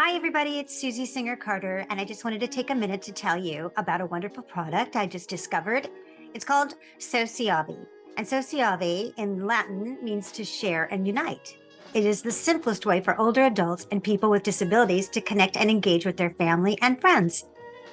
Hi, everybody. It's Susie Singer Carter, and I just wanted to take a minute to tell you about a wonderful product I just discovered. It's called Sociavi, and Sociavi in Latin means to share and unite. It is the simplest way for older adults and people with disabilities to connect and engage with their family and friends.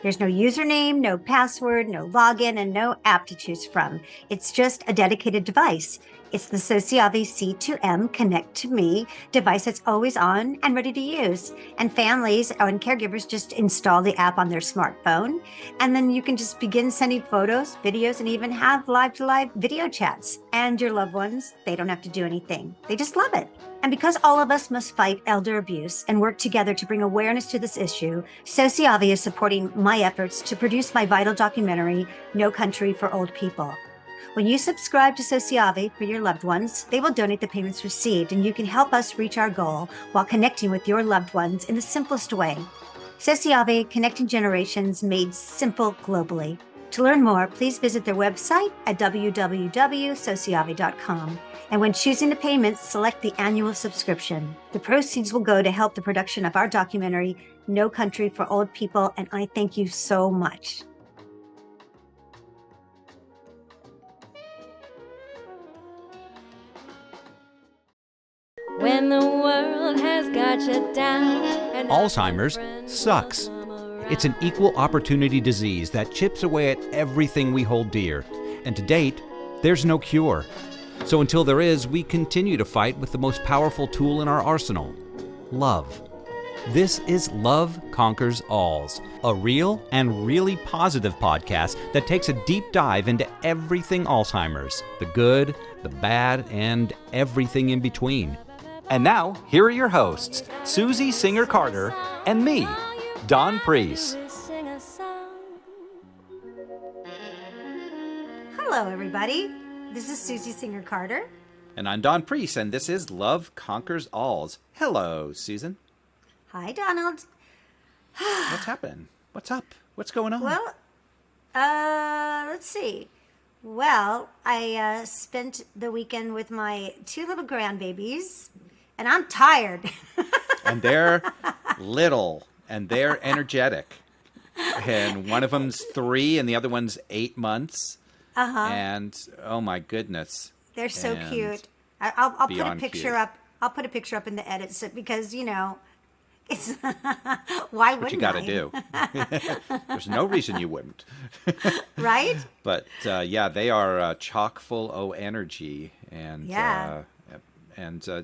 There's no username, no password, no login, and no app to choose from. It's just a dedicated device. It's the Sociavi C2M Connect to Me device that's always on and ready to use. And families and caregivers just install the app on their smartphone. And then you can just begin sending photos, videos, and even have live-to-live video chats. And your loved ones, they don't have to do anything. They just love it. And because all of us must fight elder abuse and work together to bring awareness to this issue, Sociavi is supporting my efforts to produce my vital documentary, No Country for Old People. When you subscribe to Sociavi for your loved ones, they will donate the payments received, and you can help us reach our goal while connecting with your loved ones in the simplest way. Sociavi, connecting generations made simple globally. To learn more, please visit their website at www.sociavi.com. And when choosing the payments, select the annual subscription. The proceeds will go to help the production of our documentary, No Country for Old People, and I thank you so much. When the world has got you down and Alzheimer's sucks. It's an equal opportunity disease that chips away at everything we hold dear. And to date, there's no cure. So until there is, we continue to fight with the most powerful tool in our arsenal, love. This is Love Conquers Alls, a real and really positive podcast that takes a deep dive into everything Alzheimer's, the good, the bad, and everything in between. And now, here are your hosts, Susie Singer Carter and me, Don Priess. Hello, everybody. This is Susie Singer Carter. And I'm Don Priess, and this is Love Conquers Alls. Hello, Susan. Hi, Donald. What's happening? What's up? What's going on? Well, let's see. Well, I spent the weekend with my two little grandbabies, and I'm tired. And they're little, and they're energetic. And one of them's 3, and the other one's 8 months. Uh-huh. And, oh my goodness. They're so And cute. I'll put a beyond picture cute. up. I'll put a picture up in the edits because, you know, it's why wouldn't What you got to I? do. There's no reason you wouldn't. Right? But yeah, they are chock full of energy, and Yeah.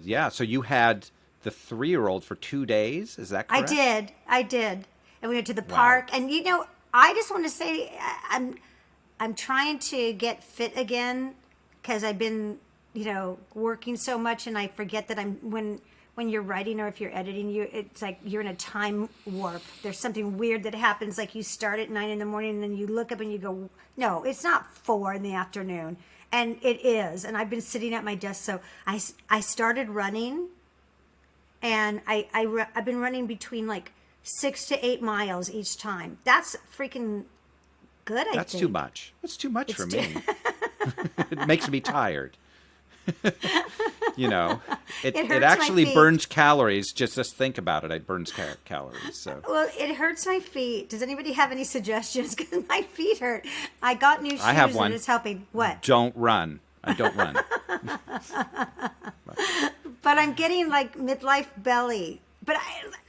Yeah. So you had the 3-year-old for 2 days. Is that correct? I did, and we went to the Wow. park. And you know, I just want to say I'm trying to get fit again because I've been, you know, working so much, and I forget that when you're writing or if you're editing, it's like you're in a time warp. There's something weird that happens, like you start at 9 a.m. and then you look up and you go, no, it's not 4 p.m. And it is. And I've been sitting at my desk. So I started running, and I've been running between like 6 to 8 miles each time. That's freaking good, I think. That's too much. That's too much for It's me. It makes me tired. You know, it hurts my actually feet. burns calories. Just think about it. It burns calories. So Well, it hurts my feet. Does anybody have any suggestions? Because my feet hurt. I got new shoes I have one. and it's helping. What? don't run. I don't run. But I'm getting like midlife belly. But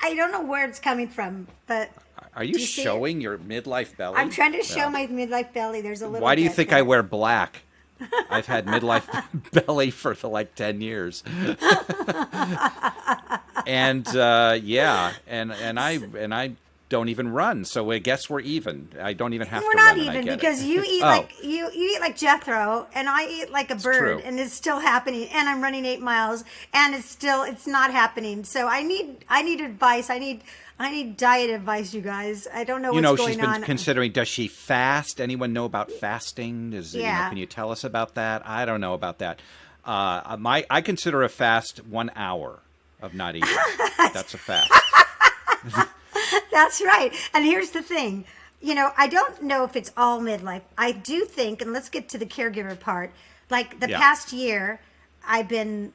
I don't know where it's coming from. But Are you Do you see it? showing your midlife belly? I'm trying to show my midlife belly. There's a little. Why do you bit think there. I wear black? I've had midlife belly for like 10 years. And yeah, and I don't even run, so I guess we're even. I don't even have We're to not run. and I even get because it. you eat Oh. like you eat like Jethro, and I eat like a bird, true. and it's still happening. And I'm running 8 miles, and it's not happening. So I need advice. I need diet advice, you guys. I don't know what's You know, going she's been on. considering, does she fast? Anyone know about fasting? Yeah. Can you tell us about that? I don't know about that. I consider a fast 1 hour of not eating. That's a fast. That's right. And here's the thing. You know, I don't know if it's all midlife. I do think, and let's get to the caregiver part, like the Yeah. past year, I've been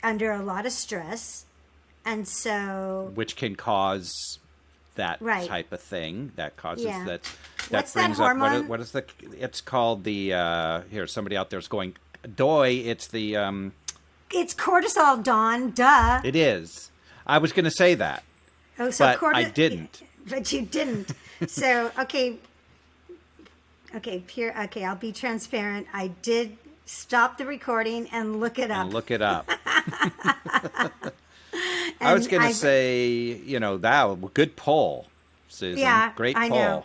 under a lot of stress. And so, which can cause that Right. type of thing. That causes Yeah. that. What's that brings up hormone? what is the? It's called the. Here, somebody out there's going. Doy. It's the. it's cortisol, Dawn. Duh. It is. I was going to say that, Oh, so but I didn't. But you didn't. So, okay. Okay, okay, I'll be transparent. I did stop the recording and look it up. And look it up. I was going to say, that good poll, Susan. Yeah, Great I poll. know.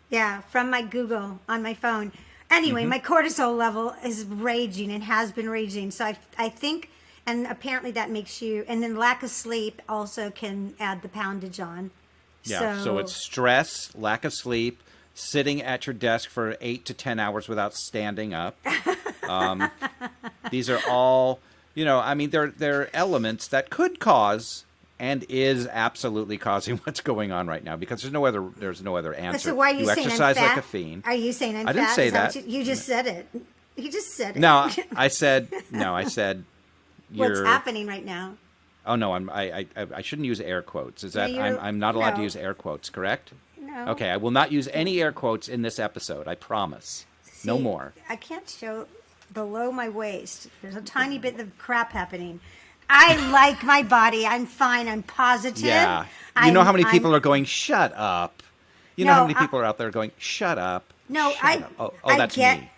Yeah, from my Google on my phone. Anyway, my cortisol level is raging and has been raging. So I think, and apparently that makes you, and then lack of sleep also can add the poundage on. Yeah, so it's stress, lack of sleep, sitting at your desk for 8 to 10 hours without standing up. These are all, they're elements that could cause and is absolutely causing what's going on right now because there's no other answer. So why are you saying exercise I'm fat? like a fiend. Are you saying I'm fat? I didn't say Is that. what you just said it. You just said it. No, I said you're. What's happening right now? Oh no, I shouldn't use air quotes. Is that I'm not allowed to use air quotes, correct? No. Okay, I will not use any air quotes in this episode. I promise. No See, more. I can't show below my waist. There's a tiny bit of crap happening. I like my body. I'm fine. I'm positive. Yeah. You know how many people are going, shut up. You know how many people are out there going, shut up. No, shut up. Oh, that's me.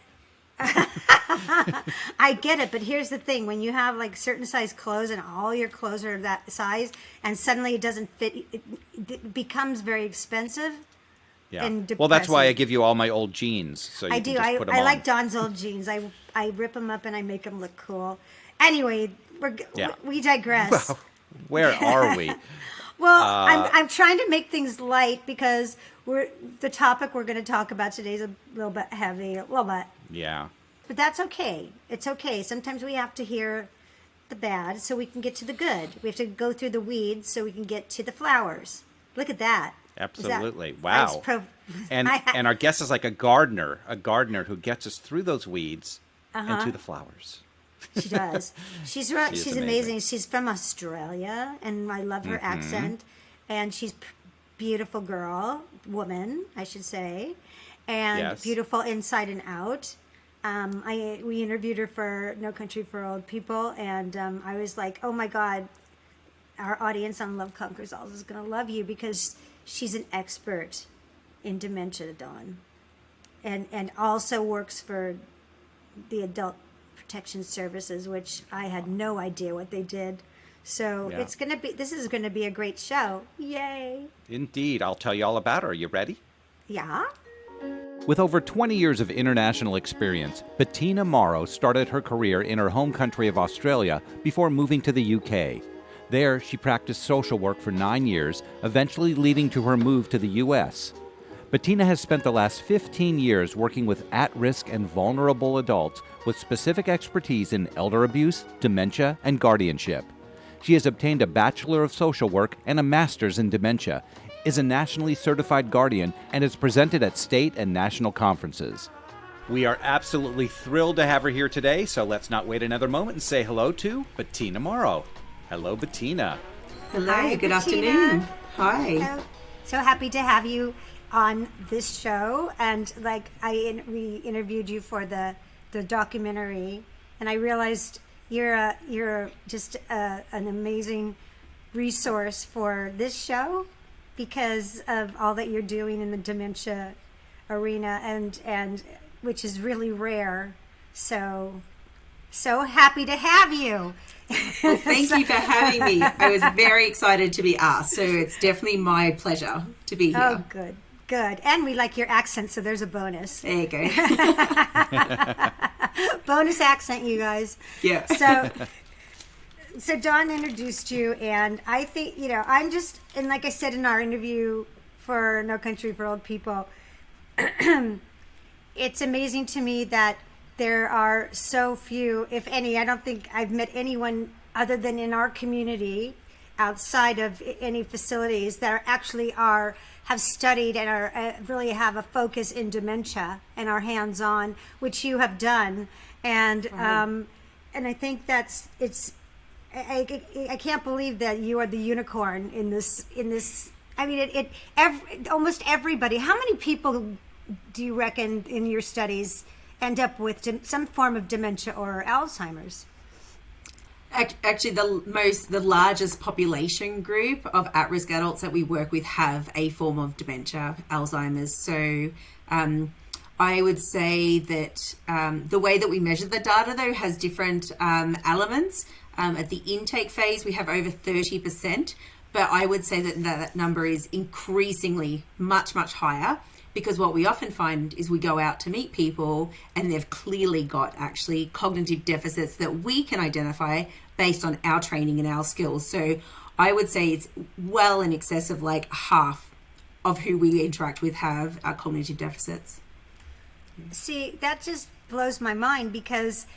I get it, but here's the thing. When you have like certain size clothes and all your clothes are that size and suddenly it doesn't fit, it becomes very expensive. Yeah. And well, that's why I depressing. give you all my old jeans. So you I can do. just put them I on. like Dawn's old jeans. I rip them up and I make them look cool. Anyway, we digress. Well, where are we? Well, I'm trying to make things light because the topic we're going to talk about today is a little bit heavy, a little bit. Yeah. But that's okay. It's okay. Sometimes we have to hear the bad so we can get to the good. We have to go through the weeds so we can get to the flowers. Look at that. Absolutely. Wow. And our guest is like a gardener who gets us through those weeds and to the flowers. She does. She's amazing. She's from Australia, and I love her accent. And she's beautiful woman, I should say, and beautiful inside and out. We interviewed her for No Country for Old People, and I was like, oh my God, our audience on Love Conquers All is going to love you because she's an expert in dementia, Dawn, and also works for the Adult Protection Services, which I had no idea what they did. So this is going to be a great show. Yay. Indeed. I'll tell you all about her. Are you ready? Yeah. With over 20 years of international experience, Bettina Morrow started her career in her home country of Australia before moving to the UK. There, she practiced social work for 9 years, eventually leading to her move to the US. Bettina has spent the last 15 years working with at-risk and vulnerable adults with specific expertise in elder abuse, dementia, and guardianship. She has obtained a Bachelor of Social Work and a Master's in Dementia, is a nationally certified guardian, and is presented at state and national conferences. We are absolutely thrilled to have her here today, so let's not wait another moment and say hello to Bettina Morrow. Hello, Bettina. Hello, Hi, good Bettina. afternoon. Hi. So happy to have you on this show. And like we interviewed you for the documentary, and I realized you're just an amazing resource for this show because of all that you're doing in the dementia arena, and which is really rare. So happy to have you. Well, thank you for having me. I was very excited to be asked, so it's definitely my pleasure to be here. Oh, good. And we like your accent, so there's a bonus. There you go. Bonus accent, you guys. Yeah. So Dawn introduced you, and I think, and like I said in our interview for No Country for Old People, it's amazing to me that there are so few, if any. I don't think I've met anyone other than in our community outside of any facilities that have studied and really have a focus in dementia and are hands-on, which you have done. And Right. And I think it's I can't believe that you are the unicorn in this. I mean, almost everybody. How many people do you reckon in your studies end up with some form of dementia or Alzheimer's? Actually, the largest population group of at-risk adults that we work with have a form of dementia, Alzheimer's. So I would say that the way that we measure the data, though, has different elements. At the intake phase, we have over 30%, but I would say that number is increasingly much, much higher, because what we often find is we go out to meet people and they've clearly got actually cognitive deficits that we can identify based on our training and our skills. So I would say it's well in excess of like half of who we interact with have cognitive deficits. See, that just blows my mind, because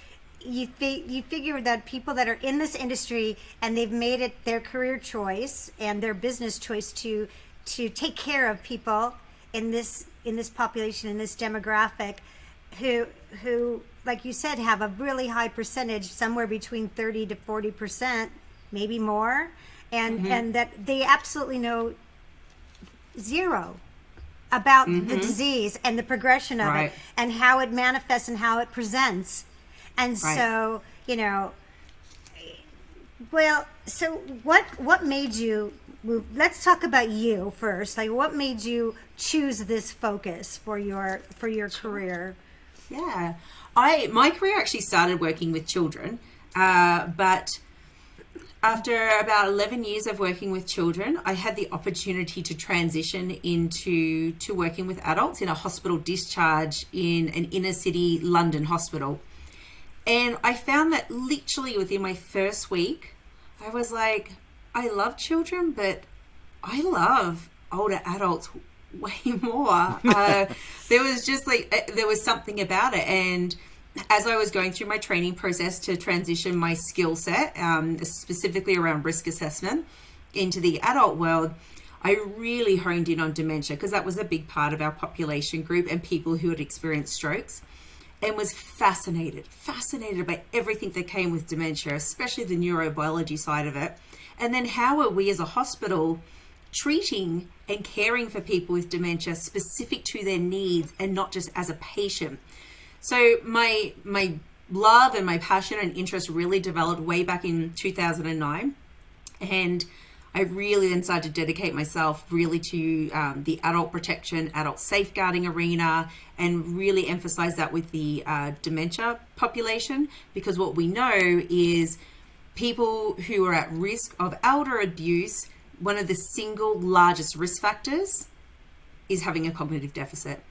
you figure that people that are in this industry and they've made it their career choice and their business choice to take care of people in this population, in this demographic, who like you said have a really high percentage, somewhere between 30 to 40%, maybe more, and that they absolutely know zero about the disease and the progression of it and how it manifests and how it presents. And so, so what made you move? Let's talk about you first. Like, what made you choose this focus for your career? Yeah, my career actually started working with children, but after about 11 years of working with children, I had the opportunity to transition into working with adults in a hospital discharge in an inner city London hospital. And I found that literally within my first week, I was like, I love children, but I love older adults way more. There was something about it. And as I was going through my training process to transition my skill set, specifically around risk assessment, into the adult world, I really honed in on dementia, because that was a big part of our population group and people who had experienced strokes, and was fascinated by everything that came with dementia, especially the neurobiology side of it. And then how are we as a hospital treating and caring for people with dementia specific to their needs and not just as a patient? So my love and my passion and interest really developed way back in 2009. And I really then started to dedicate myself really to the adult protection, adult safeguarding arena, and really emphasize that with the dementia population, because what we know is people who are at risk of elder abuse, one of the single largest risk factors is having a cognitive deficit.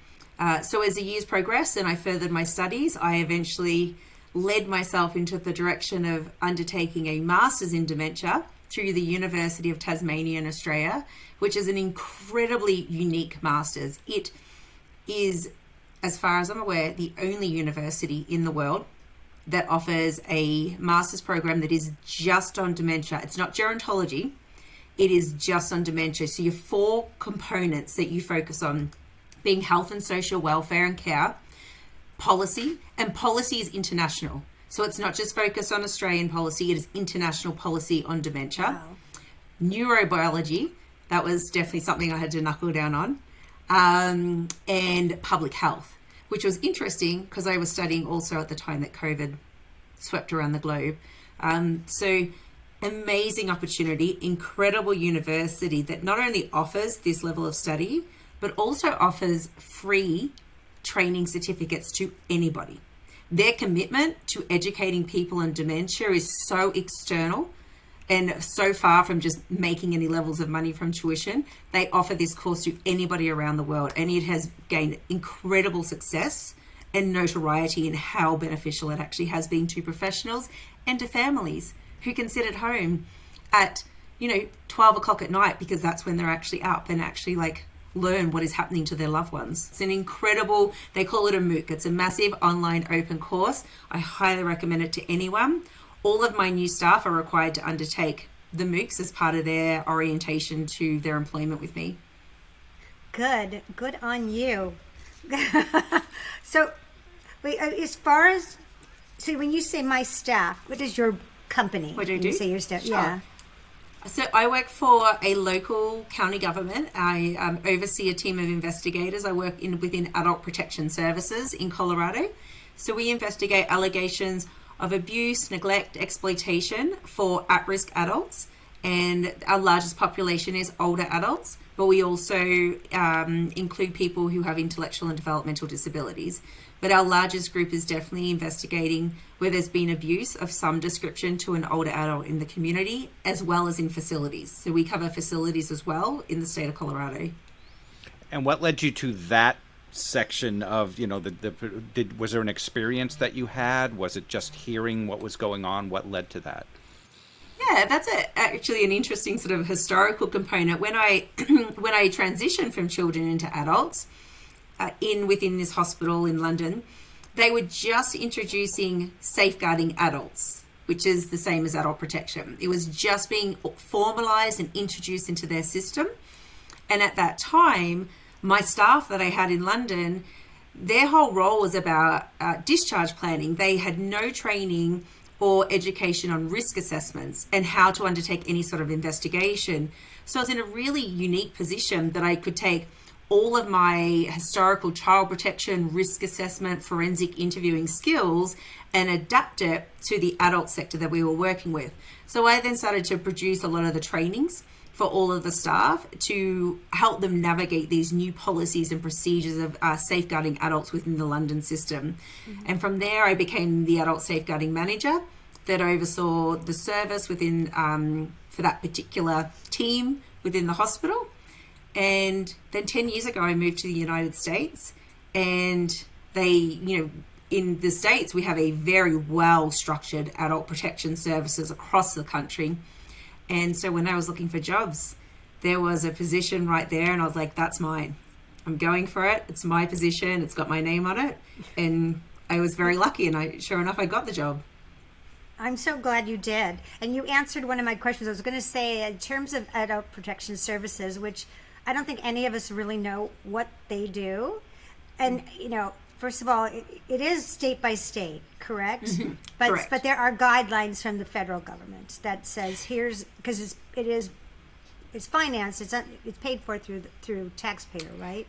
So as the years progressed and I furthered my studies, I eventually led myself into the direction of undertaking a master's in dementia through the University of Tasmania in Australia, which is an incredibly unique master's. It is, as far as I'm aware, the only university in the world that offers a master's program that is just on dementia. It's not gerontology, it is just on dementia. So your 4 components that you focus on being health and social welfare and care, policy, and policy is international. So it's not just focused on Australian policy, it is international policy on dementia. Wow. Neurobiology, that was definitely something I had to knuckle down on. And public health, which was interesting because I was studying also at the time that COVID swept around the globe. So amazing opportunity, incredible university that not only offers this level of study, but also offers free training certificates to anybody. Their commitment to educating people on dementia is so external and so far from just making any levels of money from tuition. They offer this course to anybody around the world, and it has gained incredible success and notoriety in how beneficial it actually has been to professionals and to families who can sit at home at 12 o'clock at night, because that's when they're actually up and actually learn what is happening to their loved ones. It's an incredible, they call it a MOOC. It's a massive online open course. I highly recommend it to anyone. All of my new staff are required to undertake the MOOCs as part of their orientation to their employment with me. Good on you. So, wait, as far as, so when you say my staff, what does your company? What do I When do? You say you're Sure. Yeah. So I work for a local county government. I oversee a team of investigators. I work within Adult Protection Services in Colorado. So we investigate allegations of abuse, neglect, exploitation for at-risk adults. And our largest population is older adults, but we also include people who have intellectual and developmental disabilities. But our largest group is definitely investigating where there's been abuse of some description to an older adult in the community, as well as in facilities. So we cover facilities as well in the state of Colorado. And what led you to that section of, was there an experience that you had? Was it just hearing what was going on? What led to that? Yeah, that's actually an interesting sort of historical component. When I transitioned from children into adults within this hospital in London, they were just introducing safeguarding adults, which is the same as adult protection. It was just being formalized and introduced into their system. And at that time, my staff that I had in London, their whole role was about discharge planning. They had no training or education on risk assessments and how to undertake any sort of investigation. So I was in a really unique position that I could take all of my historical child protection, risk assessment, forensic interviewing skills and adapt it to the adult sector that we were working with. So I then started to produce a lot of the trainings for all of the staff to help them navigate these new policies and procedures of safeguarding adults within the London system. Mm-hmm. And from there, I became the adult safeguarding manager that oversaw the service within for that particular team within the hospital. And then 10 years ago, I moved to the United States, and in the States, we have a very well-structured adult protection services across the country. And so when I was looking for jobs, there was a position right there, and I was like, that's mine. I'm going for it. It's my position. It's got my name on it. And I was very lucky, and sure enough, I got the job. I'm so glad you did. And you answered one of my questions. I was going to say, in terms of adult protection services, which I don't think any of us really know what they do. And, first of all, it is state by state, correct? Mm-hmm. Correct. But there are guidelines from the federal government that says because it's financed, it's paid for through taxpayer, right?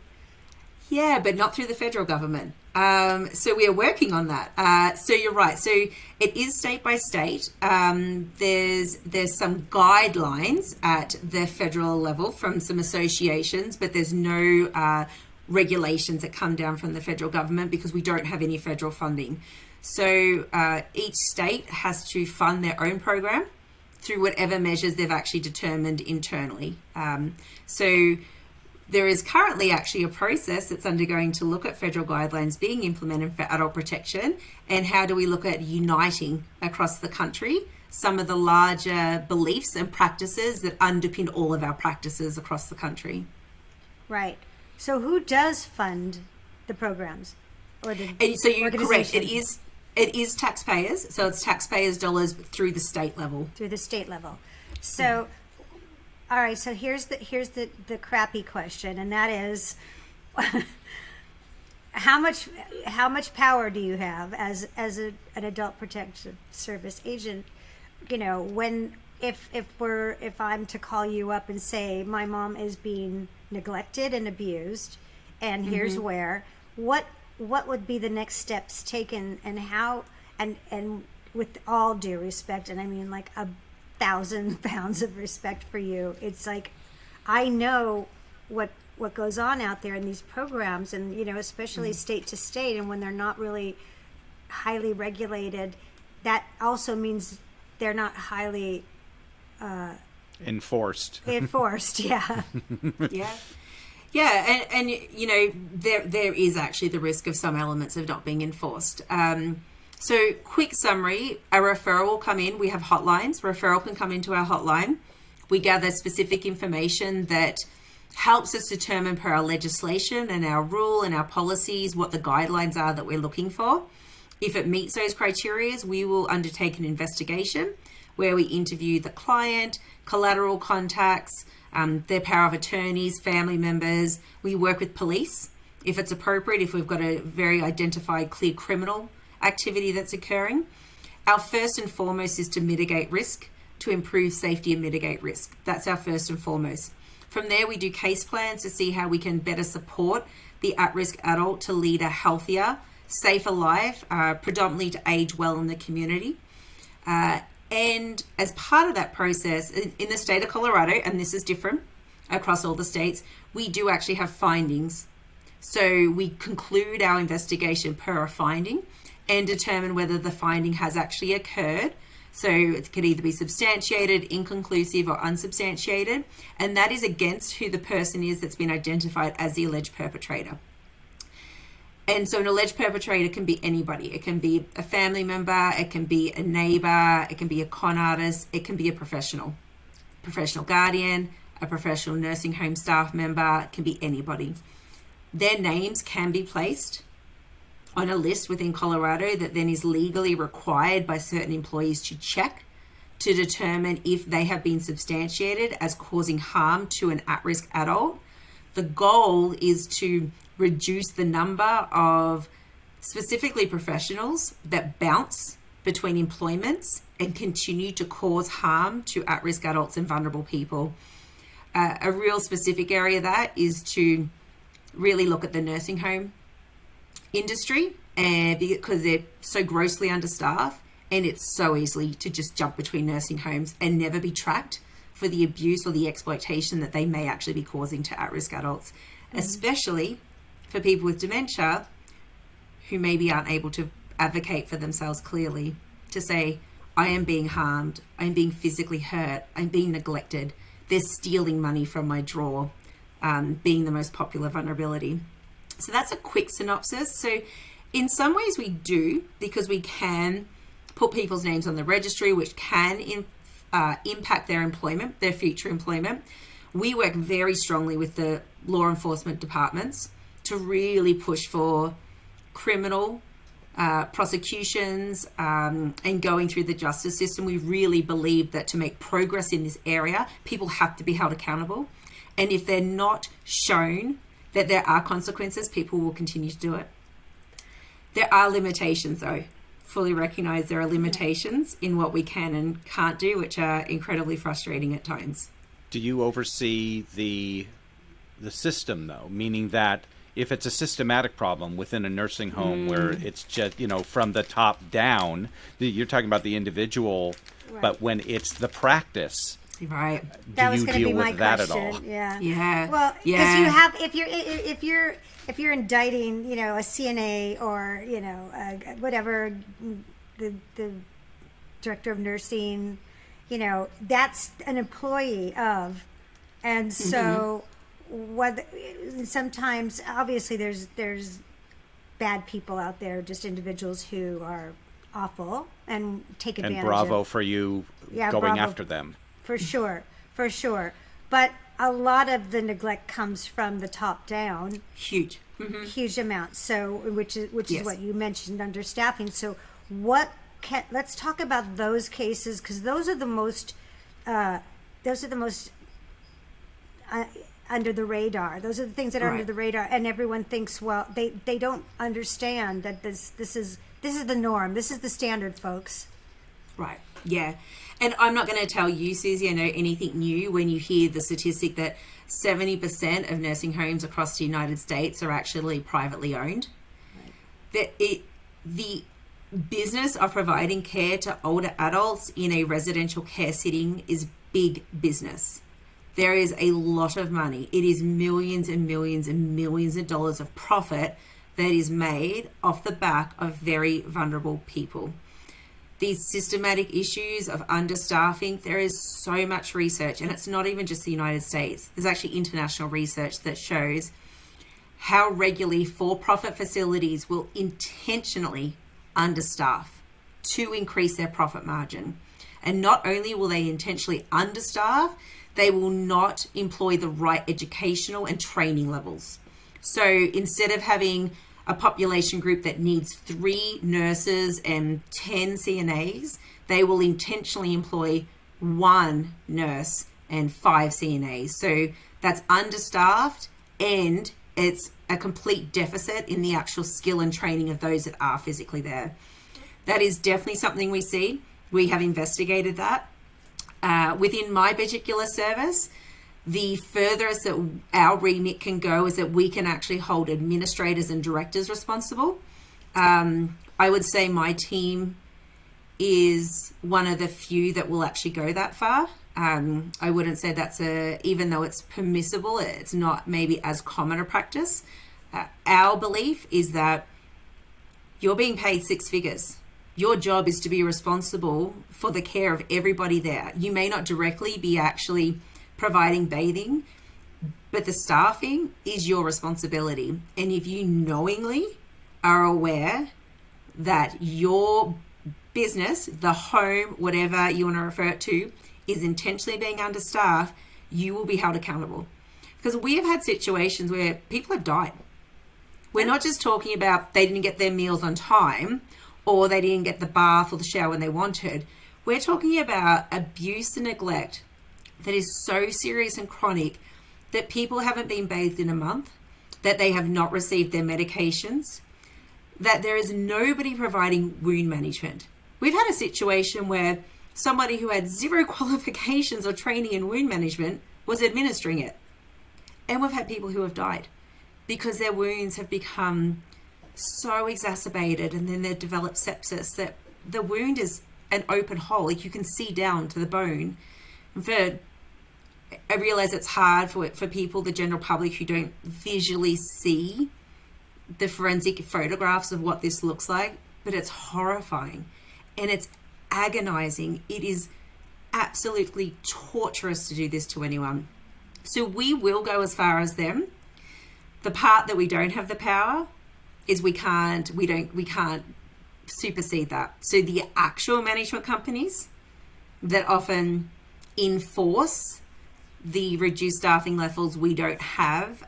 Yeah, but not through the federal government. So we are working on that. So you're right. So it is state by state. There's some guidelines at the federal level from some associations, but there's no regulations that come down from the federal government because we don't have any federal funding. So each state has to fund their own program through whatever measures they've actually determined internally. So there is currently actually a process that's undergoing to look at federal guidelines being implemented for adult protection, and how do we look at uniting across the country some of the larger beliefs and practices that underpin all of our practices across the country. Right. So who does fund the programs? And so you're correct. It is taxpayers. So it's taxpayers' dollars through the state level. Through the state level. So, all right. So here's the crappy question, and that is, how much power do you have as an adult protection service agent? If I'm to call you up and say my mom is being neglected and abused, and here's where, what would be the next steps taken, and how, and with all due respect, and I mean like 1,000 pounds of respect for you, it's like, I know what goes on out there in these programs, and especially state to state, and when they're not really highly regulated, that also means they're not highly enforced. Yeah. Yeah, and there is actually the risk of some elements of not being enforced. So quick summary, a referral will come in. We have hotlines. Referral can come into our hotline. We gather specific information that helps us determine per our legislation and our rule and our policies what the guidelines are that we're looking for. If it meets those criteria, we will undertake an investigation where we interview the client, collateral contacts, their power of attorneys, family members. We work with police if it's appropriate, if we've got a very identified, clear criminal activity that's occurring. our first and foremost is to mitigate risk, to improve safety and mitigate risk. That's our first and foremost. From there, we do case plans to see how we can better support the at-risk adult to lead a healthier, safer life, predominantly to age well in the community. And as part of that process, in the state of Colorado, and this is different across all the states, we do actually have findings. So we conclude our investigation per a finding and determine whether the finding has actually occurred. So it could either be substantiated, inconclusive, or unsubstantiated. And that is against who the person is that's been identified as the alleged perpetrator. And so an alleged perpetrator can be anybody. It can be a family member, it can be a neighbor, it can be a con artist, it can be a professional guardian, a professional nursing home staff member, it can be anybody. Their names can be placed on a list within Colorado that then is legally required by certain employees to check to determine if they have been substantiated as causing harm to an at-risk adult. The goal is to reduce the number of specifically professionals that bounce between employments and continue to cause harm to at-risk adults and vulnerable people. A real specific area of that is to really look at the nursing home industry, and because they're so grossly understaffed, and it's so easily to just jump between nursing homes and never be tracked for the abuse or the exploitation that they may actually be causing to at-risk adults, especially for people with dementia who maybe aren't able to advocate for themselves clearly, to say, I am being harmed, I'm being physically hurt, I'm being neglected, they're stealing money from my drawer, being the most popular vulnerability. So that's a quick synopsis. So in some ways we do, because we can put people's names on the registry, which can impact their employment, their future employment. We work very strongly with the law enforcement departments to really push for criminal prosecutions and going through the justice system. We really believe that to make progress in this area, people have to be held accountable. And if they're not shown that there are consequences, people will continue to do it. There are limitations, though. Fully recognize there are limitations in what we can and can't do, which are incredibly frustrating at times. Do you oversee the system, though? Meaning that if it's a systematic problem within a nursing home where it's just, from the top down, you're talking about the individual, right. But when it's the practice, right? That do was you going to deal be my with that question. at all? Yeah. Well, because you have, if you're indicting, a CNA or whatever, the director of nursing, that's an employee of, and so what? Sometimes, obviously, there's bad people out there, just individuals who are awful and take advantage. And bravo for you going after them. For sure. But a lot of the neglect comes from the top down. Huge Amounts. So, which is Yes. what you mentioned, understaffing. So, let's talk about those cases, because those are the most under the radar. Those are the things that are under the radar, and everyone thinks, well, they don't understand that this is the norm. This is the standard, folks. Right. Yeah. And I'm not going to tell you, Susie, anything new when you hear the statistic that 70% of nursing homes across the United States are actually privately owned. Right. The business of providing care to older adults in a residential care setting is big business. There is a lot of money. It is millions and millions and millions of dollars of profit that is made off the back of very vulnerable people. These systematic issues of understaffing, there is so much research, and it's not even just the United States. There's actually international research that shows how regularly for-profit facilities will intentionally understaff to increase their profit margin. And not only will they intentionally understaff, they will not employ the right educational and training levels. So instead of having a population group that needs 3 nurses and 10 CNAs, they will intentionally employ 1 nurse and 5 CNAs. So that's understaffed, and it's a complete deficit in the actual skill and training of those that are physically there. That is definitely something we see. We have investigated that. Within my particular service, the furthest that our remit can go is that we can actually hold administrators and directors responsible. I would say my team is one of the few that will actually go that far. I wouldn't say that's even though it's permissible, it's not maybe as common a practice. Our belief is that you're being paid six figures. Your job is to be responsible for the care of everybody there. You may not directly be actually providing bathing, but the staffing is your responsibility. And if you knowingly are aware that your business, the home, whatever you want to refer it to, is intentionally being understaffed, you will be held accountable. Because we have had situations where people have died. We're not just talking about they didn't get their meals on time or they didn't get the bath or the shower when they wanted. We're talking about abuse and neglect that is so serious and chronic that people haven't been bathed in a month, that they have not received their medications, that there is nobody providing wound management. We've had a situation where somebody who had zero qualifications or training in wound management was administering it. And we've had people who have died because their wounds have become so exacerbated and then they've developed sepsis that the wound is an open hole. Like you can see down to the bone. And I realize it's hard for people, the general public, who don't visually see the forensic photographs of what this looks like, but it's horrifying and it's agonizing. It is absolutely torturous to do this to anyone. So we will go as far as them. The part that we don't have the power is we can't supersede that. So the actual management companies that often enforce the reduced staffing levels we don't have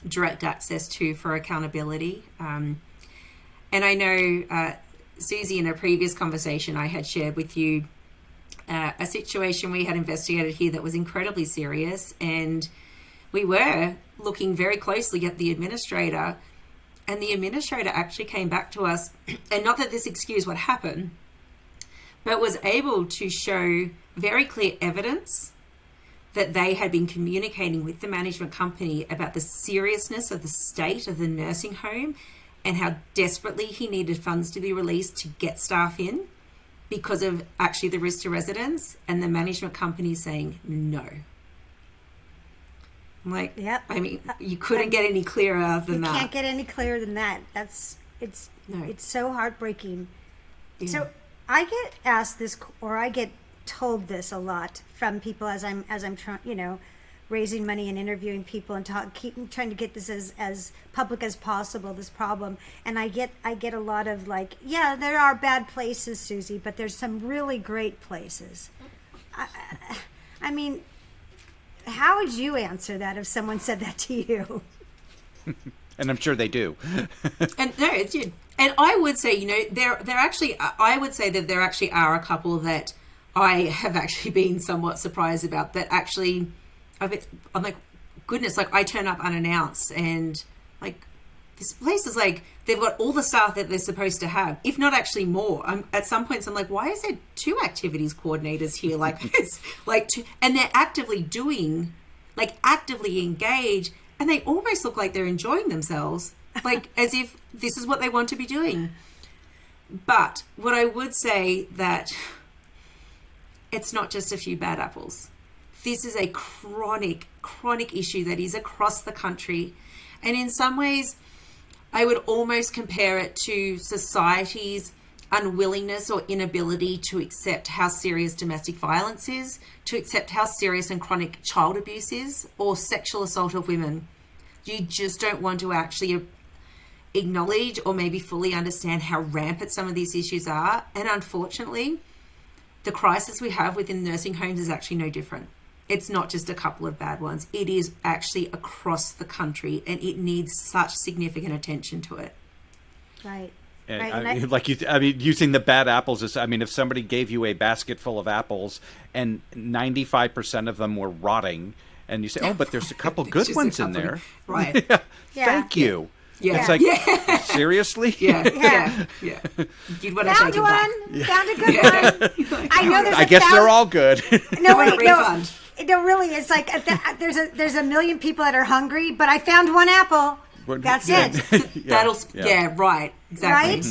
direct access to for accountability. And I know, Susie, in a previous conversation I had shared with you a situation we had investigated here that was incredibly serious, and we were looking very closely at the administrator, and the administrator actually came back to us, and not that this excused what happened, but was able to show very clear evidence that they had been communicating with the management company about the seriousness of the state of the nursing home and how desperately he needed funds to be released to get staff in because of actually the risk to residents, and the management company saying no. I'm like, Yep. I mean, you couldn't get any clearer than that. You can't get any clearer than that. It's so heartbreaking. Yeah. So I get asked this, or I get told this a lot from people as I'm trying, raising money and interviewing people and keep trying to get this as public as possible, this problem. And I get a lot of like, yeah, there are bad places, Susie, but there's some really great places. I mean, how would you answer that if someone said that to you? And I'm sure they do. And no, it's you. And I would say, I would say that there actually are a couple that I have actually been somewhat surprised about, that actually I'm like, goodness, like I turn up unannounced, and like this place is like, they've got all the staff that they're supposed to have, if not actually more. At some points I'm like, why is there two activities coordinators here? Like it's like two, and they're actively engaged, and they almost look like they're enjoying themselves, like as if this is what they want to be doing. But what I would say, that it's not just a few bad apples. This is a chronic issue that is across the country. And in some ways, I would almost compare it to society's unwillingness or inability to accept how serious domestic violence is, to accept how serious and chronic child abuse is, or sexual assault of women. You just don't want to actually acknowledge or maybe fully understand how rampant some of these issues are. And unfortunately, the crisis we have within nursing homes is actually no different. It's not just a couple of bad ones. It is actually across the country, and it needs such significant attention to it. Right. Using the bad apples is, if somebody gave you a basket full of apples and 95% of them were rotting, and you say, oh, but there's a couple good ones in there. Right. Thank you. Yeah. It's like, yeah. seriously? Yeah. You'd want to Found take it back. one. Found a good one. I know there's I guess they're all good. No, want a wait, no. refund. No, really, it's like there's a million people that are hungry, but I found one apple. That's it. That'll right. Exactly. Right?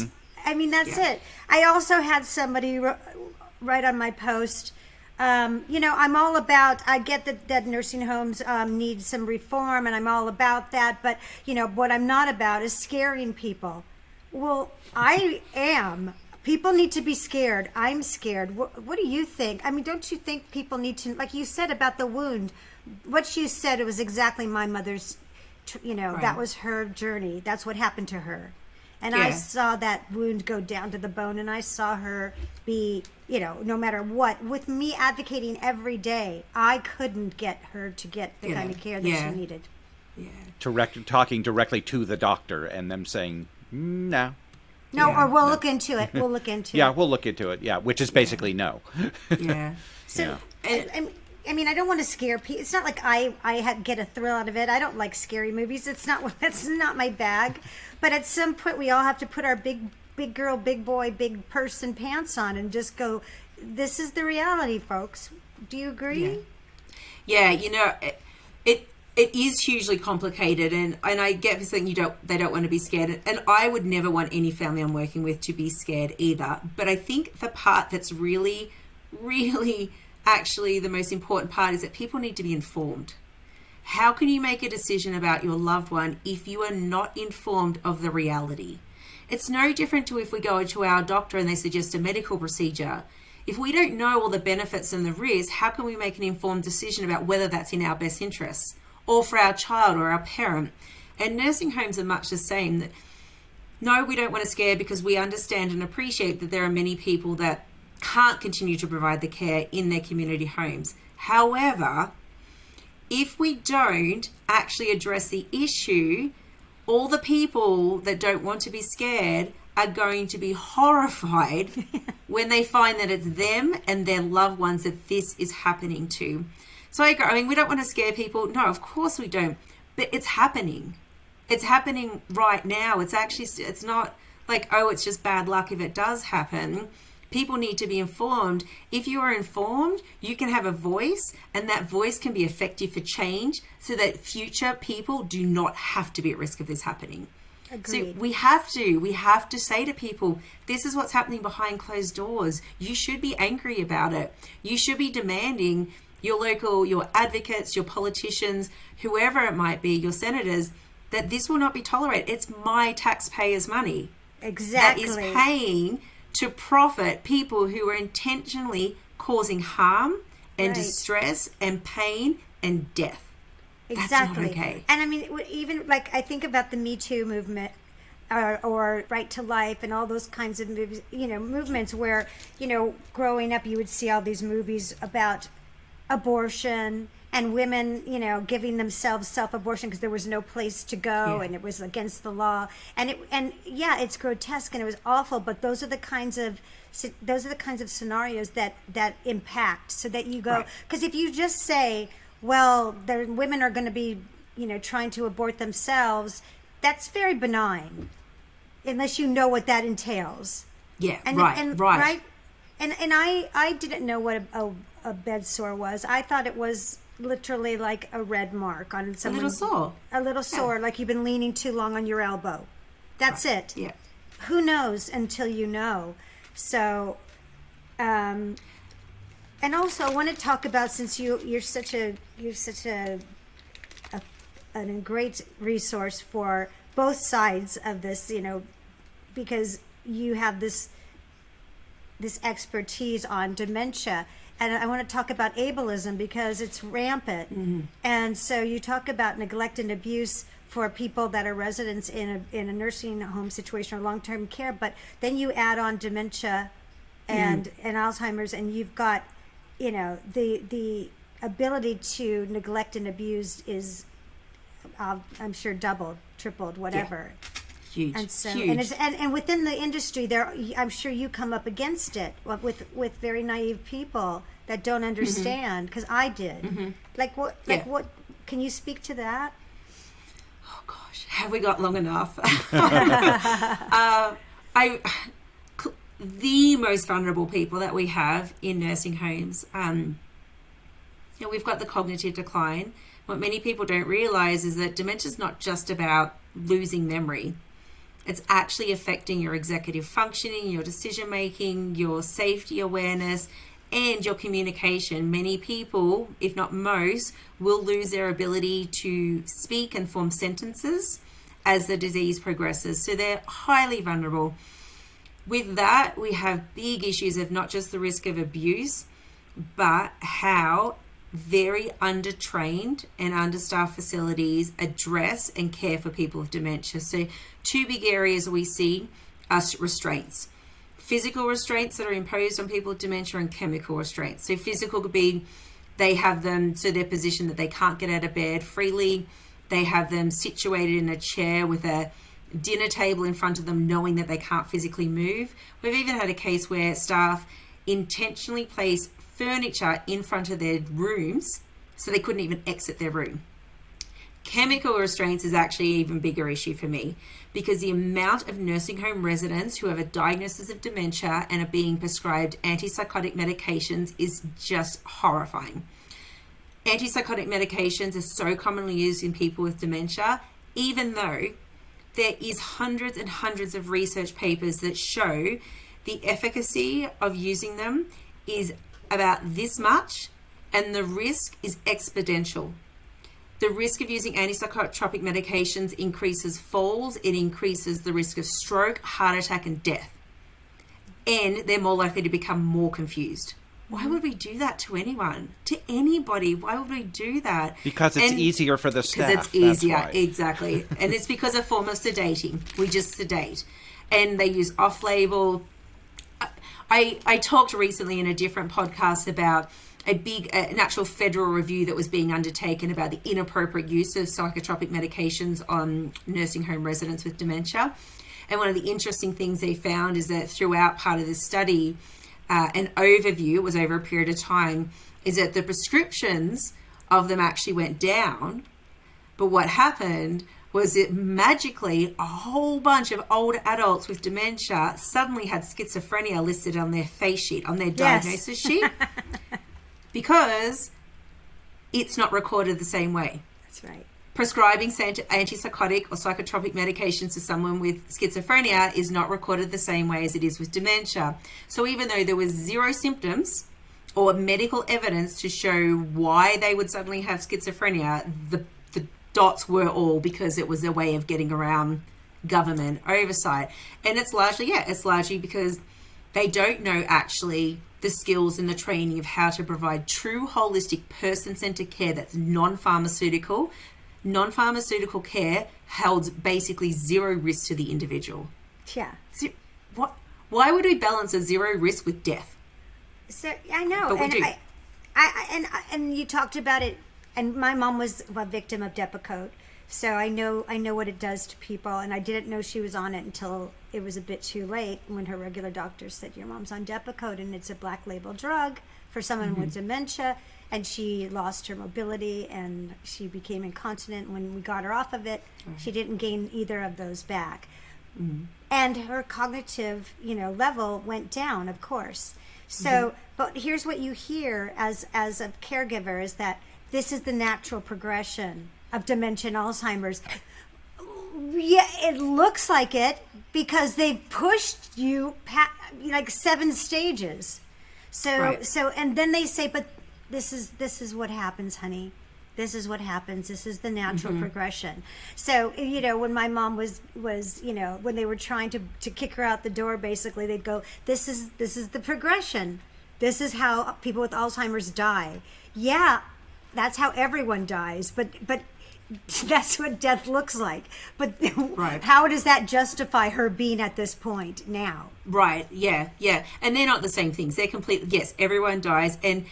I mean, that's it. I also had somebody write on my post, I'm all about, I get that nursing homes need some reform, and I'm all about that, but, what I'm not about is scaring people. Well, I am. People need to be scared. I'm scared. What do you think? I mean, don't you think people need to, like you said about the wound, what you said, it was exactly my mother's, Right. that was her journey. That's what happened to her. And I saw that wound go down to the bone, and I saw her be, no matter what, with me advocating every day, I couldn't get her to get the kind of care that she needed. Yeah. Talking directly to the doctor and them saying, no. No, or we'll look into it. We'll look into it. Yeah, we'll look into it. Yeah, which is basically no. Yeah. So, I mean, I don't want to scare people. It's not like I get a thrill out of it. I don't like scary movies. That's not my bag. But at some point, we all have to put our big girl, big boy, big person pants on and just go, this is the reality, folks. Do you agree? Yeah, it is hugely complicated, and I get this thing they don't want to be scared, and I would never want any family I'm working with to be scared either. But I think the part that's really, really actually the most important part is that people need to be informed. How can you make a decision about your loved one if you are not informed of the reality? It's no different to if we go to our doctor and they suggest a medical procedure. If we don't know all the benefits and the risks, how can we make an informed decision about whether that's in our best interests or for our child or our parent? And nursing homes are much the same. That no, we don't want to scare because we understand and appreciate that there are many people that can't continue to provide the care in their community homes. However, if we don't actually address the issue, all the people that don't want to be scared are going to be horrified when they find that it's them and their loved ones that this is happening to. So I agree. I mean, we don't want to scare people. No, of course we don't. But it's happening. It's happening right now. It's not like, oh, it's just bad luck if it does happen. People need to be informed. If you are informed, you can have a voice, and that voice can be effective for change so that future people do not have to be at risk of this happening. Agreed. So we have to say to people, this is what's happening behind closed doors. You should be angry about it. You should be demanding your advocates, your politicians, whoever it might be, your senators, that this will not be tolerated. It's my taxpayers' money. Exactly. That is paying to profit people who are intentionally causing harm and distress and pain and death. Exactly. That's not okay. And I mean, even like I think about the Me Too movement or Right to Life and all those kinds of movies, movements where, growing up, you would see all these movies about abortion and women, giving themselves self-abortion because there was no place to go and it was against the law. And it's grotesque and it was awful, but those are the kinds of scenarios that impact, so that you go, because if you just say, well, the women are going to be, trying to abort themselves, that's very benign, unless you know what that entails. Yeah, And right. And I didn't know what a bed sore was. I thought it was literally like a red mark on someone. A little sore, like you've been leaning too long on your elbow. That's it. Yeah. Who knows until you know. So, and also I want to talk about, since you're such a great resource for both sides of this, because you have this expertise on dementia. And I want to talk about ableism because it's rampant. Mm-hmm. And so you talk about neglect and abuse for people that are residents in a nursing home situation or long-term care, but then you add on dementia and Alzheimer's, and you've got, the ability to neglect and abuse is, I'm sure, doubled, tripled, whatever. Yeah. Huge. And so, huge. and within the industry, I'm sure you come up against it with very naive people that don't understand. Because I did. Mm-hmm. What can you speak to that? gosh, have we got long enough? The most vulnerable people that we have in nursing homes, we've got the cognitive decline. What many people don't realize is that dementia is not just about losing memory. It's actually affecting your executive functioning, your decision making, your safety awareness, and your communication. Many people, if not most, will lose their ability to speak and form sentences as the disease progresses. So they're highly vulnerable. With that, we have big issues of not just the risk of abuse, but how very undertrained and understaffed facilities address and care for people with dementia. So two big areas we see are restraints. Physical restraints that are imposed on people with dementia and chemical restraints. So physical could be they have them so they're positioned that they can't get out of bed freely. They have them situated in a chair with a dinner table in front of them, knowing that they can't physically move. We've even had a case where staff intentionally place furniture in front of their rooms so they couldn't even exit their room. Chemical restraints is actually an even bigger issue for me, because the amount of nursing home residents who have a diagnosis of dementia and are being prescribed antipsychotic medications is just horrifying. Antipsychotic medications are so commonly used in people with dementia, even though there is hundreds and hundreds of research papers that show the efficacy of using them is about this much, and the risk is exponential. The risk of using antipsychotropic medications increases falls, it increases the risk of stroke, heart attack, and death. And they're more likely to become more confused. Why would we do that to anyone? To anybody? Why would we do that? Because it's easier for the staff. Because it's easier, exactly. And it's because of a form of sedating. We just sedate. And they use off-label. I talked recently in a different podcast about an actual federal review that was being undertaken about the inappropriate use of psychotropic medications on nursing home residents with dementia. And one of the interesting things they found is that throughout part of this study, an overview, it was over a period of time, is that the prescriptions of them actually went down. But what happened was it magically a whole bunch of older adults with dementia suddenly had schizophrenia listed on their face sheet, on their diagnosis sheet, because it's not recorded the same way. That's right. Prescribing antipsychotic or psychotropic medications to someone with schizophrenia is not recorded the same way as it is with dementia. So even though there was zero symptoms or medical evidence to show why they would suddenly have schizophrenia, the dots were all because it was a way of getting around government oversight. And it's largely because they don't know actually the skills and the training of how to provide true holistic person-centered care that's non-pharmaceutical care holds basically zero risk to the individual. Yeah. So why would we balance a zero risk with death? So I know, But we and do. and you talked about it. And my mom was a victim of Depakote, so I know what it does to people. And I didn't know she was on it until it was a bit too late, when her regular doctor said, "Your mom's on Depakote, and it's a black label drug for someone with dementia." And she lost her mobility, and she became incontinent. When we got her off of it, she didn't gain either of those back. And her cognitive, level went down, of course. So, but here's what you hear as a caregiver is that this is the natural progression of dementia and Alzheimer's. Yeah, it looks like it because they've pushed you like 7 stages. So, and then they say, but this is what happens, honey. This is what happens. This is the natural progression. So, when my mom was, when they were trying to kick her out the door, basically they'd go, this is the progression. This is how people with Alzheimer's die. Yeah, that's how everyone dies, but that's what death looks like. But how does that justify her being at this point now? Right, yeah. And they're not the same things. They're completely, yes, everyone dies. And,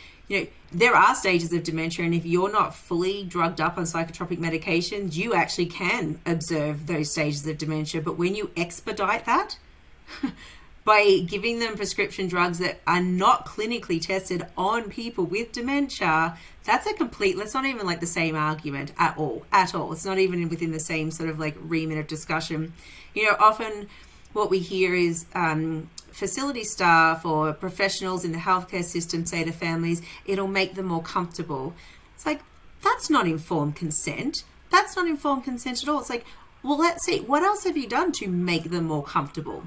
there are stages of dementia, and if you're not fully drugged up on psychotropic medications, you actually can observe those stages of dementia. But when you expedite that, by giving them prescription drugs that are not clinically tested on people with dementia, that's not even like the same argument at all. It's not even within the same sort of like remit of discussion. Often what we hear is facility staff or professionals in the healthcare system say to families, it'll make them more comfortable. It's like, that's not informed consent. That's not informed consent at all. It's like, well, let's see, what else have you done to make them more comfortable?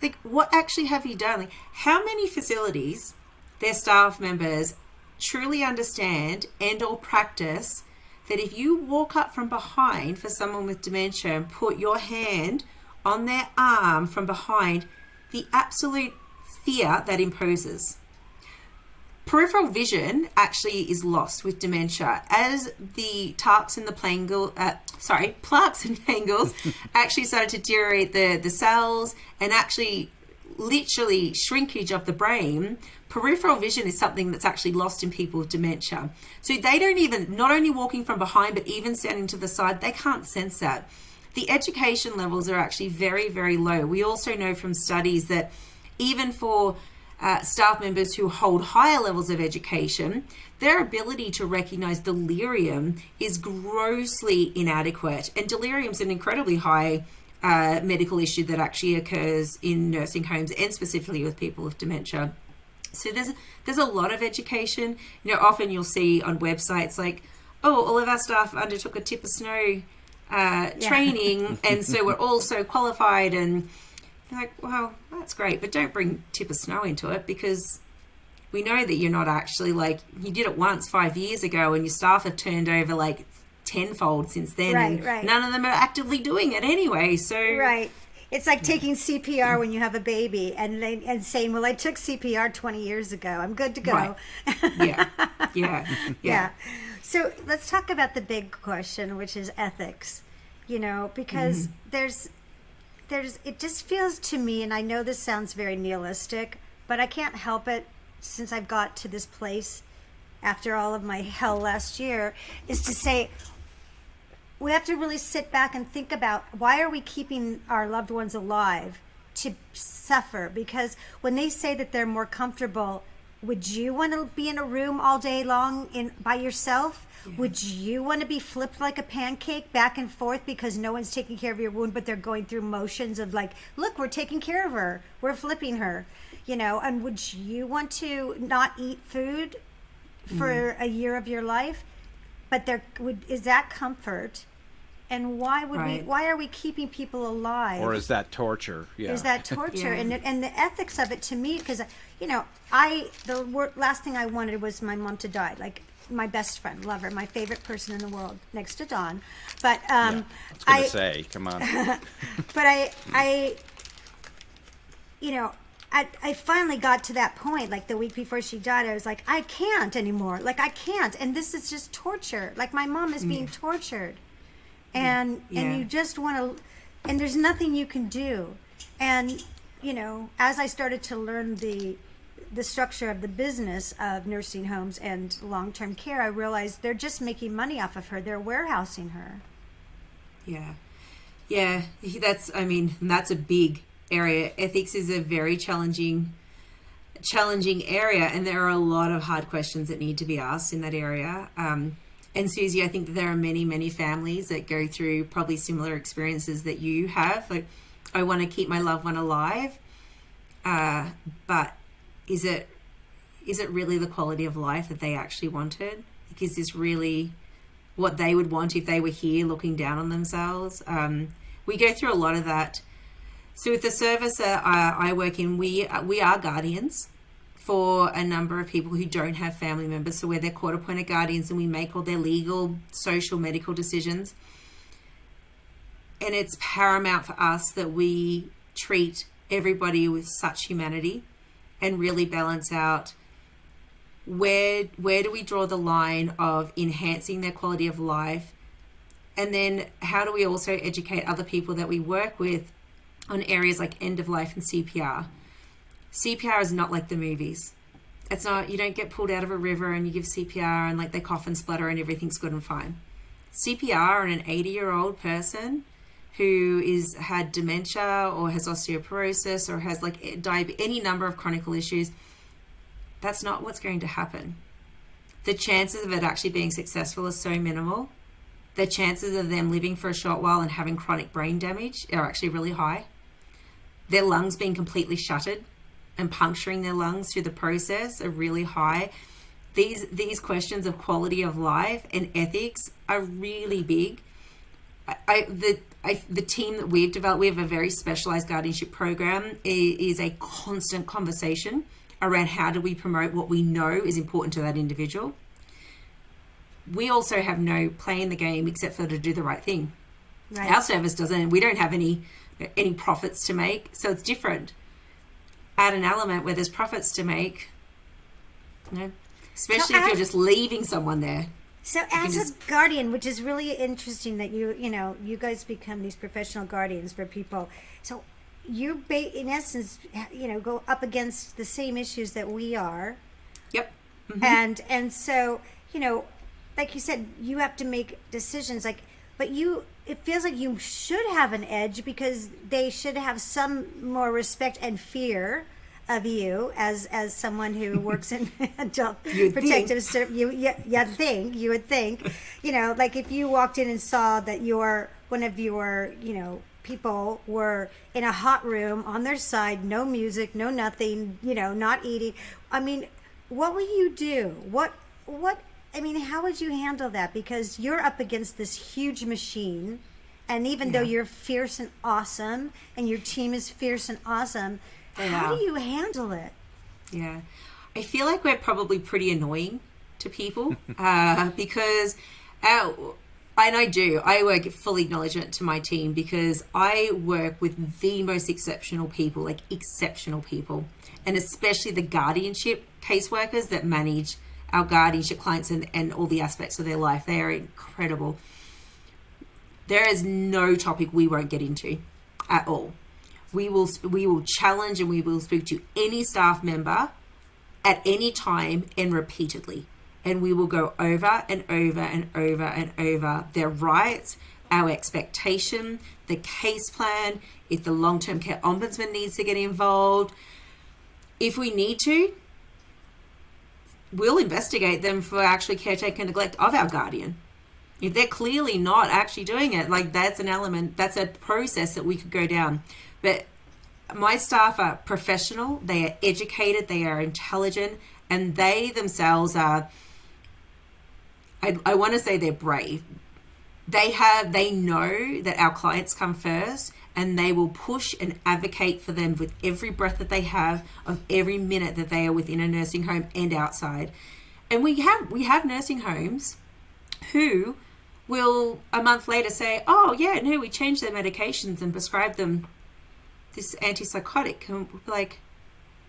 Like, what actually have you done? Like, how many facilities, their staff members truly understand and or practice that if you walk up from behind for someone with dementia and put your hand on their arm from behind, the absolute fear that imposes. Peripheral vision actually is lost with dementia as the plaques and tangles actually started to deteriorate the cells and actually literally shrinkage of the brain. Peripheral vision is something that's actually lost in people with dementia. So they don't even, not only walking from behind, but even standing to the side, they can't sense that. The education levels are actually very, very low. We also know from studies that even for staff members who hold higher levels of education, their ability to recognize delirium is grossly inadequate. And delirium is an incredibly high medical issue that actually occurs in nursing homes and specifically with people with dementia. So there's a lot of education. Often you'll see on websites like, oh, all of our staff undertook a tip of snow training, and so we're all so qualified, and you're like, well, that's great, but don't bring tip of snow into it, because we know that you're not actually, like, you did it once 5 years ago and your staff have turned over like tenfold since then, and none of them are actively doing it anyway. So it's like taking CPR when you have a baby and saying, well, I took CPR 20 years ago, I'm good to go. Yeah. So let's talk about the big question, which is ethics, because there's it just feels to me, and I know this sounds very nihilistic, but I can't help it since I've got to this place after all of my hell last year, is to say, we have to really sit back and think about, why are we keeping our loved ones alive to suffer? Because when they say that they're more comfortable, would you want to be in a room all day long by yourself? Yeah. Would you want to be flipped like a pancake back and forth because no one's taking care of your wound, but they're going through motions of like, look, we're taking care of her, we're flipping her, and would you want to not eat food for a year of your life? But is that comfort? And why are we keeping people alive? Or is that torture? Yeah. Is that torture? Yeah. And the ethics of it, to me, because last thing I wanted was my mom to die. Like, my best friend, love her, my favorite person in the world, next to Dawn. But I was gonna say, come on. But I finally got to that point, like the week before she died. I was like, I can't anymore. Like, I can't. And this is just torture. Like, my mom is being tortured. And you just want to, and there's nothing you can do. And, as I started to learn the structure of the business of nursing homes and long-term care, I realized they're just making money off of her. They're warehousing her. Yeah. That's a big area. Ethics is a very challenging area, and there are a lot of hard questions that need to be asked in that area. And Susie, I think that there are many, many families that go through probably similar experiences that you have. Like, I want to keep my loved one alive, but is it really the quality of life that they actually wanted? Like, is this really what they would want if they were here looking down on themselves? We go through a lot of that. So with the service that I work in, we are guardians for a number of people who don't have family members. So we're their court-appointed guardians, and we make all their legal, social, medical decisions. And it's paramount for us that we treat everybody with such humanity and really balance out where do we draw the line of enhancing their quality of life, and then how do we also educate other people that we work with on areas like end of life and CPR. CPR is not like the movies. It's not, you don't get pulled out of a river and you give CPR and like they cough and splutter and everything's good and fine. CPR on an 80-year-old person who is had dementia or has osteoporosis or has like any number of chronic issues, that's not what's going to happen. The chances of it actually being successful are so minimal. The chances of them living for a short while and having chronic brain damage are actually really high. Their lungs being completely shuttered and puncturing their lungs through the process are really high. These questions of quality of life and ethics are really big. The team that we've developed, we have a very specialized guardianship program. It is a constant conversation around how do we promote what we know is important to that individual. We also have no play in the game except for to do the right thing. Right. Our service doesn't. We don't have any profits to make, so it's different. Add an element where there's profits to make, especially if you're just leaving someone there. So as a guardian, which is really interesting that you guys become these professional guardians for people. So you, in essence, go up against the same issues that we are. Yep. Mm-hmm. And so, like you said, you have to make decisions. But it feels like you should have an edge because they should have some more respect and fear of you as someone who works in adult protective service. You would think, like if you walked in and saw that one of your, people were in a hot room on their side, no music, no nothing, not eating. I mean, what will you do? How would you handle that? Because you're up against this huge machine, and even though you're fierce and awesome, and your team is fierce and awesome, how do you handle it? Yeah. I feel like we're probably pretty annoying to people because I work at full acknowledgement to my team because I work with the most exceptional people, and especially the guardianship caseworkers that manage our guardianship clients and all the aspects of their life. They are incredible. There is no topic we won't get into at all. We will challenge and we will speak to any staff member at any time and repeatedly. And we will go over and over and over and over their rights, our expectation, the case plan, if the long-term care ombudsman needs to get involved. If we need to, we'll investigate them for actually caretaker neglect of our guardian. If they're clearly not actually doing it, that's an element, that's a process that we could go down. But my staff are professional, they are educated, they are intelligent, and they themselves are, I want to say they're brave. They know that our clients come first, and they will push and advocate for them with every breath that they have of every minute that they are within a nursing home and outside. And we have nursing homes who will a month later say, oh yeah, no, we changed their medications and prescribed them this antipsychotic. And we're like,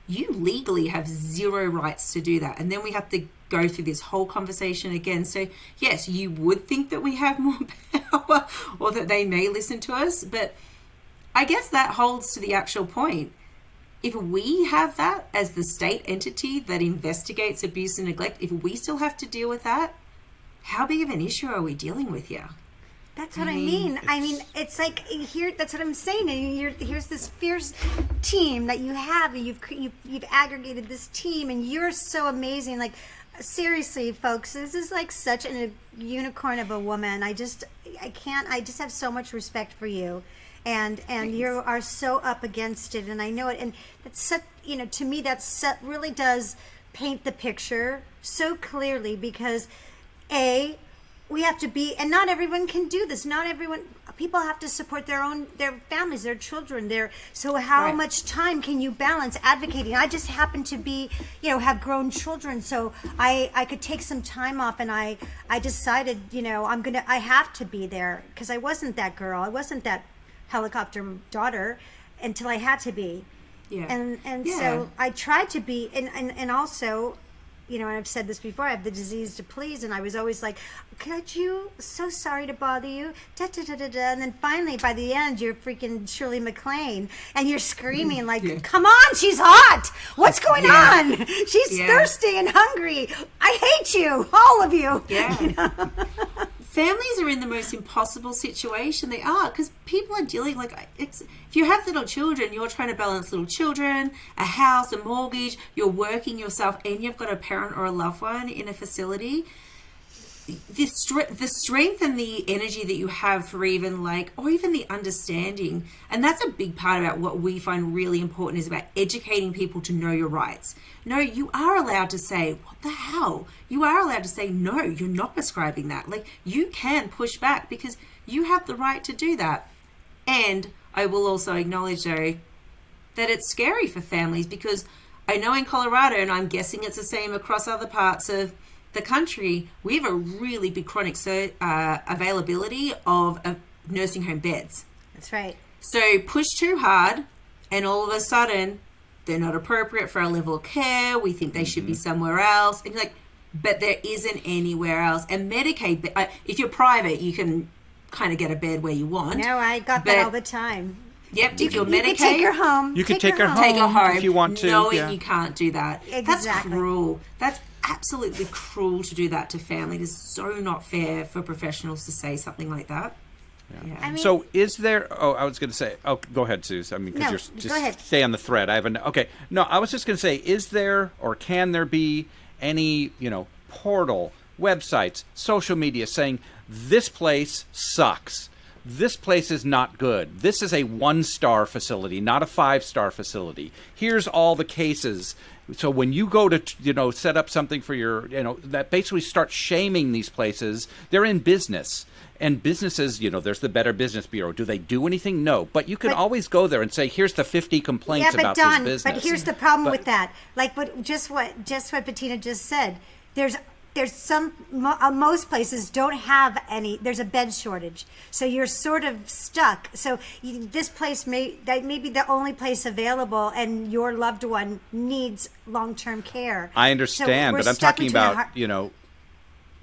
you legally have zero rights to do that. And then we have to go through this whole conversation again. So yes, you would think that we have more power or that they may listen to us, but I guess that holds to the actual point. If we have that as the state entity that investigates abuse and neglect, if we still have to deal with that, how big of an issue are we dealing with here? That's what I mean. It's like here. That's what I'm saying. And here's this fierce team that you have, and you've aggregated this team, and you're so amazing. Like seriously, folks, this is like such a unicorn of a woman. I just have so much respect for you. And you are so up against it, and I know it. And that's such, to me, really does paint the picture so clearly because, we have to be, and not everyone can do this. Not everyone, people have to support their families, their children. So how much time can you balance advocating? I just happen to be, have grown children, so I could take some time off, and I decided, I have to be there because I wasn't that girl. I wasn't that helicopter daughter until I had to be. So I tried to be, and also, and I've said this before, I have the disease to please, and I was always like, could you, so sorry to bother you, da, da, da, da, da. And then finally by the end you're freaking Shirley MacLaine and you're screaming like, come on, she's hot, what's going on, she's thirsty and hungry, I hate you, all of you. families are in the most impossible situation. They are, because people are dealing if you have little children, you're trying to balance little children, a house, a mortgage, you're working yourself, and you've got a parent or a loved one in a facility. The strength and the energy that you have for even the understanding, and that's a big part about what we find really important, is about educating people to know your rights. No, you are allowed to say, what the hell? You are allowed to say, no, you're not prescribing that. You can push back because you have the right to do that. And I will also acknowledge, though, that it's scary for families, because I know in Colorado, and I'm guessing it's the same across other parts of the country, we have a really big chronic availability of nursing home beds. That's right. So push too hard, and all of a sudden, they're not appropriate for our level of care. We think they should be somewhere else. And but there isn't anywhere else. And Medicaid, if you're private, you can kind of get a bed where you want. No, I got that all the time. Yep, if you're you Medicaid, can take her home. You can take her home. Take her home if you want to. Knowing you can't do that. Exactly. That's cruel. That's absolutely cruel to do that to family. It's so not fair for professionals to say something like that. Yeah. I mean, so is there, I was going to say, go ahead, Suze. I mean, because No, you're go just ahead. stay on the thread. Okay. No, I was just going to say, is there or can there be any, portal, websites, social media saying this place sucks? This place is not good. This is a 1-star facility, not a 5-star facility. Here's all the cases. So when you go to, set up something for your, that basically starts shaming these places. They're in business. And businesses, there's the Better Business Bureau. Do they do anything? No. But you can always go there and say, here's the 50 complaints about this business. But here's the problem with that. Just what Bettina just said. There's most places don't have any. There's a bed shortage, so you're sort of stuck. So this place may be the only place available, and your loved one needs long-term care. I understand, but I'm talking about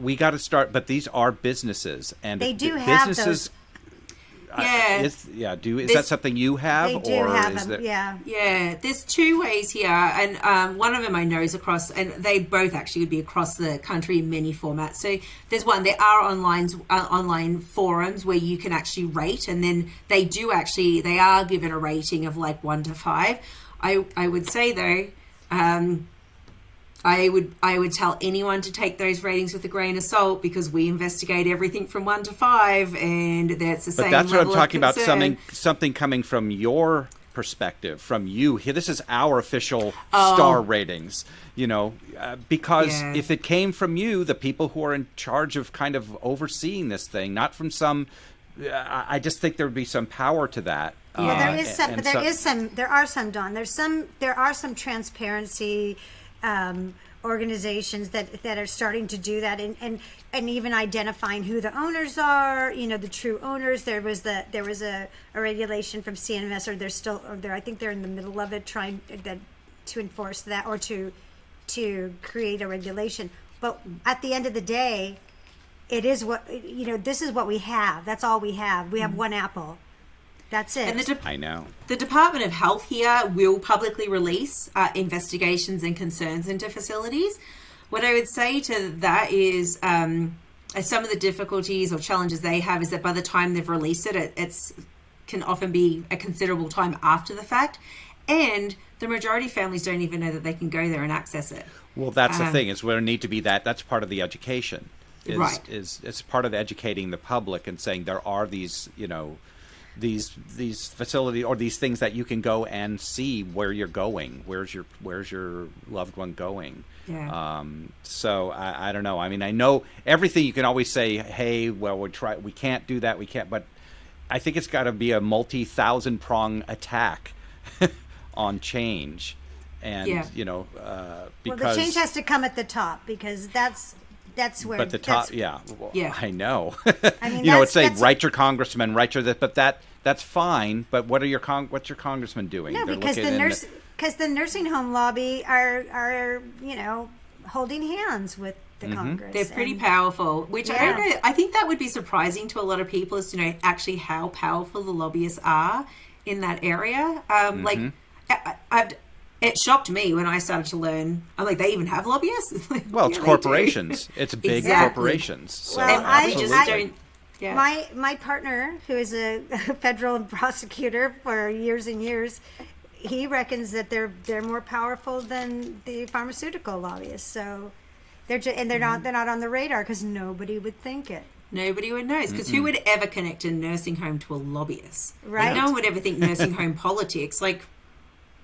we got to start. But these are businesses, and they do have businesses. those. Yeah. Is that something you have? They do have them. There... Yeah. There's 2 ways here, and one of them I know is across, and they both actually would be across the country in many formats. So there's one. There are online forums where you can actually rate, and then they are given a rating of 1 to 5. I would say though. I would tell anyone to take those ratings with a grain of salt, because we investigate everything from 1 to 5, and that's the same. But that's what I'm talking about. concern. Something coming from your perspective, from you. Here, this is our official star ratings. Because if it came from you, the people who are in charge of kind of overseeing this thing, not from some. I just think there would be some power to that. Yeah, there is some. But there are some, Dawn. There are some transparency. Organizations that are starting to do that, and even identifying who the owners are, the true owners. There was a regulation from CMS, or I think they're in the middle of it, trying to enforce that, or to create a regulation. But at the end of the day, it is this is what we have. That's all we have. We have one apple. That's it. And I know. The Department of Health here will publicly release investigations and concerns into facilities. What I would say to that is some of the difficulties or challenges they have is that by the time they've released it, it's can often be a considerable time after the fact. And the majority of families don't even know that they can go there and access it. Well, that's the thing. Is there need to be that's part of the education. Right. It's part of educating the public and saying there are these, these facilities or these things that you can go and see where you're going. Where's your loved one going? Yeah. So I don't know. I mean, I know everything. You can always say, hey, well, we can't do that. We can't. But I think it's got to be a multi-1,000-prong attack on change. And, because... Well, the change has to come at the top, because that's where... But the top, I know. I mean, it's say, write your congressman, write your this, but that's fine. But what's your congressman doing? No, because the nursing home lobby are holding hands with the Congress. They're pretty powerful, which I don't know. I think that would be surprising to a lot of people, is to know actually how powerful the lobbyists are in that area. It shocked me when I started to learn. I'm like, they even have lobbyists? Well, it's Yeah, they corporations. It's big Exactly. corporations. So Well, do. And I just absolutely. don't. Yeah. My partner, who is a federal prosecutor for years and years, he reckons that they're more powerful than the pharmaceutical lobbyists. So they're not on the radar because nobody would think it. Nobody would know, because who would ever connect a nursing home to a lobbyist? Right. Like, no one would ever think nursing home politics, like,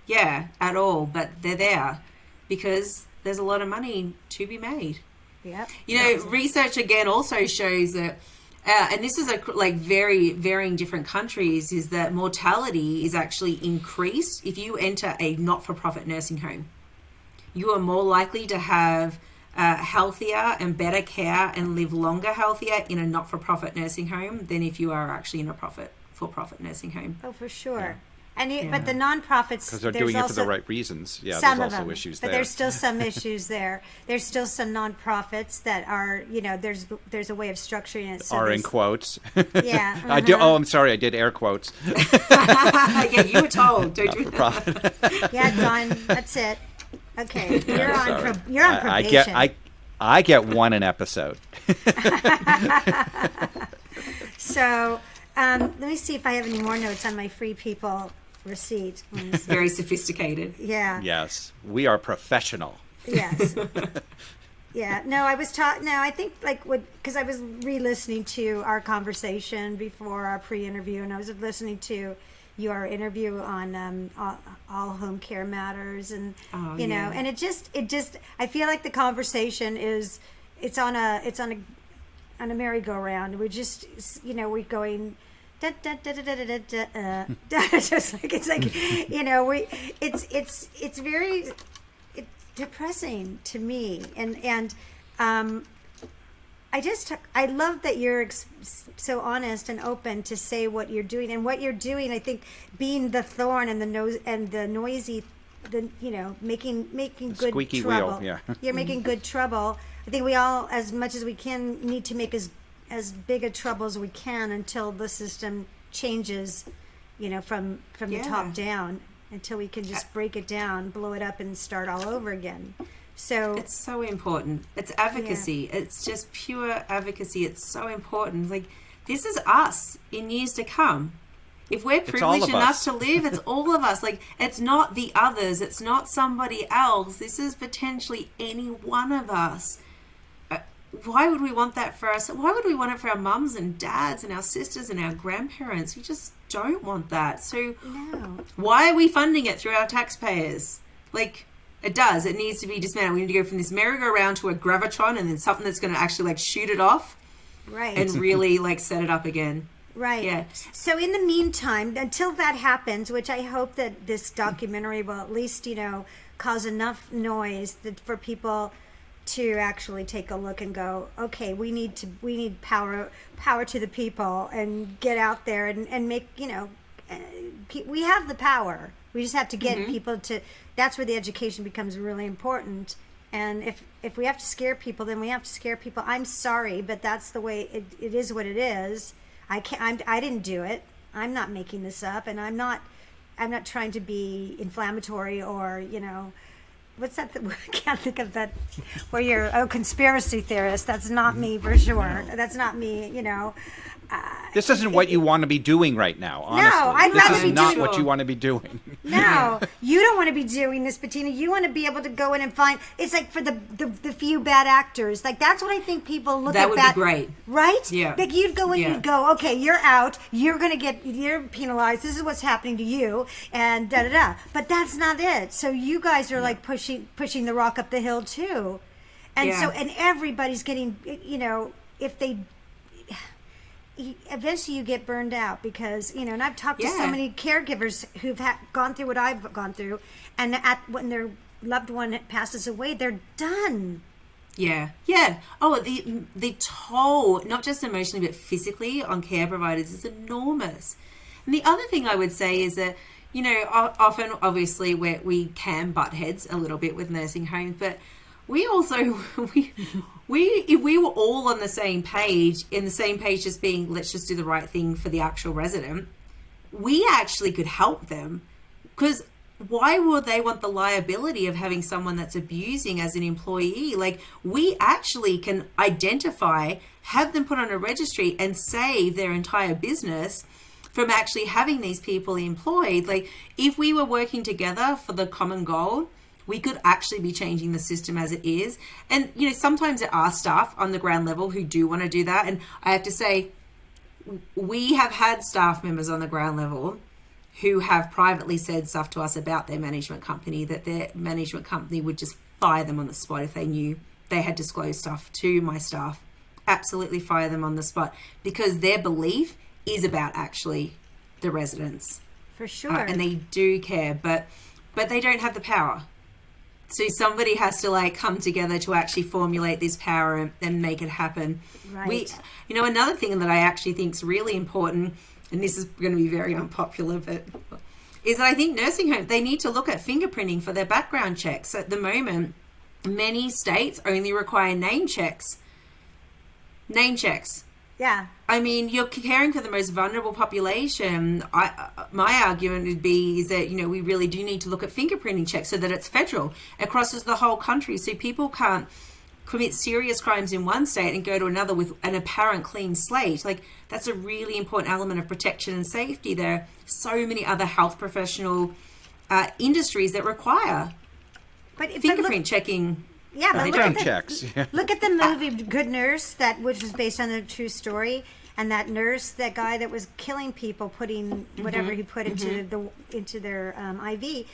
yeah, at all. But they're there because there's a lot of money to be made. Yep. You know, research again also shows that, and this is like very varying different countries, is that mortality is actually increased if you enter a not-for-profit nursing home. You are more likely to have healthier and better care and live longer healthier in a not-for-profit nursing home than if you are actually in a for-profit nursing home. Oh, for sure. And but the nonprofits, Because they're there's doing it for also the right reasons. Yeah, some there's of also them, issues but there. there's still some issues there. There's still some nonprofits that are, there's a way of structuring it. So Are in there's- quotes. Yeah. I do. Oh, I'm sorry. I did air quotes. Yeah, you were told. Don't do that. Profit. Yeah, Don, that's it. Okay, you're on. Sorry. You're on I probation. I get one an episode. So let me see if I have any more notes on my free people receipt. Very sophisticated. Yeah. Yes, we are professional. Yes. Yeah. No, I was taught. No, I think because I was re-listening to our conversation before our pre-interview, and I was listening to your interview on all home care matters, and yeah. and it just I feel like the conversation it's on a merry-go-round. We're just we're going. Da, da, da, da, da, da, da, just like it's very depressing to me, and I love that you're so honest and open to say what you're doing, and what you're doing. I think being the thorn and the nose and the noisy, making good Squeaky trouble. wheel, yeah. You're making good trouble. I think we all, as much as we can, need to make as big a trouble as we can until the system changes, from the Yeah. top down, until we can just break it down, blow it up, and start all over again. So It's so important. It's advocacy. It's just pure advocacy. It's so important. Like, this is us in years to come. If we're all privileged of enough us. to live, it's all of us. Like, it's not the others. It's not somebody else. This is potentially any one of us. Why would we want that for us? Why would we want it for our mums and dads and our sisters and our grandparents? We just don't want that. So no. why are we funding it through our taxpayers? Like, it does. It needs to be dismantled. We need to go from this merry-go-round to a gravitron, and then something that's going to actually shoot it off Right. and really set it up again. Right. Yeah. So in the meantime, until that happens, which I hope that this documentary will at least, cause enough noise for people to actually take a look and go, okay, we need power to the people, and get out there and make, we have the power. We just have to get people to, that's where the education becomes really important. And if we have to scare people, then we have to scare people. I'm sorry, but that's the way it is what it is. I didn't do it. I'm not making this up, and I'm not trying to be inflammatory or, what's that? I can't think of that. Where you're conspiracy theorist. That's not me for sure. That's not me. This isn't what you want to be doing right now, honestly. I'd this rather is be not doing- what you want to be doing. No, you don't want to be doing this, Bettina. You want to be able to go in and find. It's like for the few bad actors. Like, that's what I think people look That at. would be great. right? Yeah. Like, you'd go in, Yeah. you'd go, okay, you're out. You're penalized. This is what's happening to you, and da da da. But that's not it. So you guys are like pushing the rock up the hill too, and Yeah. so everybody's getting. If they. Eventually you get burned out because, and I've talked to so Yeah. many caregivers who've gone through what I've gone through, and when their loved one passes away, they're done. Yeah. Oh, the toll, not just emotionally but physically, on care providers is enormous. And the other thing I would say is that, often, obviously, we can butt heads a little bit with nursing homes, but we also, if we were all on the same page, just being, let's just do the right thing for the actual resident, we actually could help them. Because why will they want the liability of having someone that's abusing as an employee? Like, we actually can identify, have them put on a registry and save their entire business from actually having these people employed. Like, if we were working together for the common goal, we could actually be changing the system as it is. And, you know, sometimes there are staff on the ground level who do want to do that. And I have to say, we have had staff members on the ground level who have privately said stuff to us about their management company, that their management company would just fire them on the spot if they knew they had disclosed stuff to my staff. Absolutely fire them on the spot, because their belief is about actually the residents. For sure. And they do care, but they don't have the power. So somebody has to like come together to actually formulate this power and make it happen. Right. You know, another thing that I actually think is really important, and this is going to be very unpopular, but is that I think nursing homes, they need to look at fingerprinting for their background checks. At the moment, many states only require name checks. Name checks. Yeah. I mean, you're caring for the most vulnerable population. My argument would be is that, you know, we really do need to look at fingerprinting checks so that it's federal. It crosses the whole country, so people can't commit serious crimes in one state and go to another with an apparent clean slate. Like, that's a really important element of protection and safety. There are so many other health professional industries that require fingerprint checking. Yeah, but Background checks. Look at the movie Good Nurse, which was based on a true story, and that nurse, that guy that was killing people, putting whatever he put into their IV.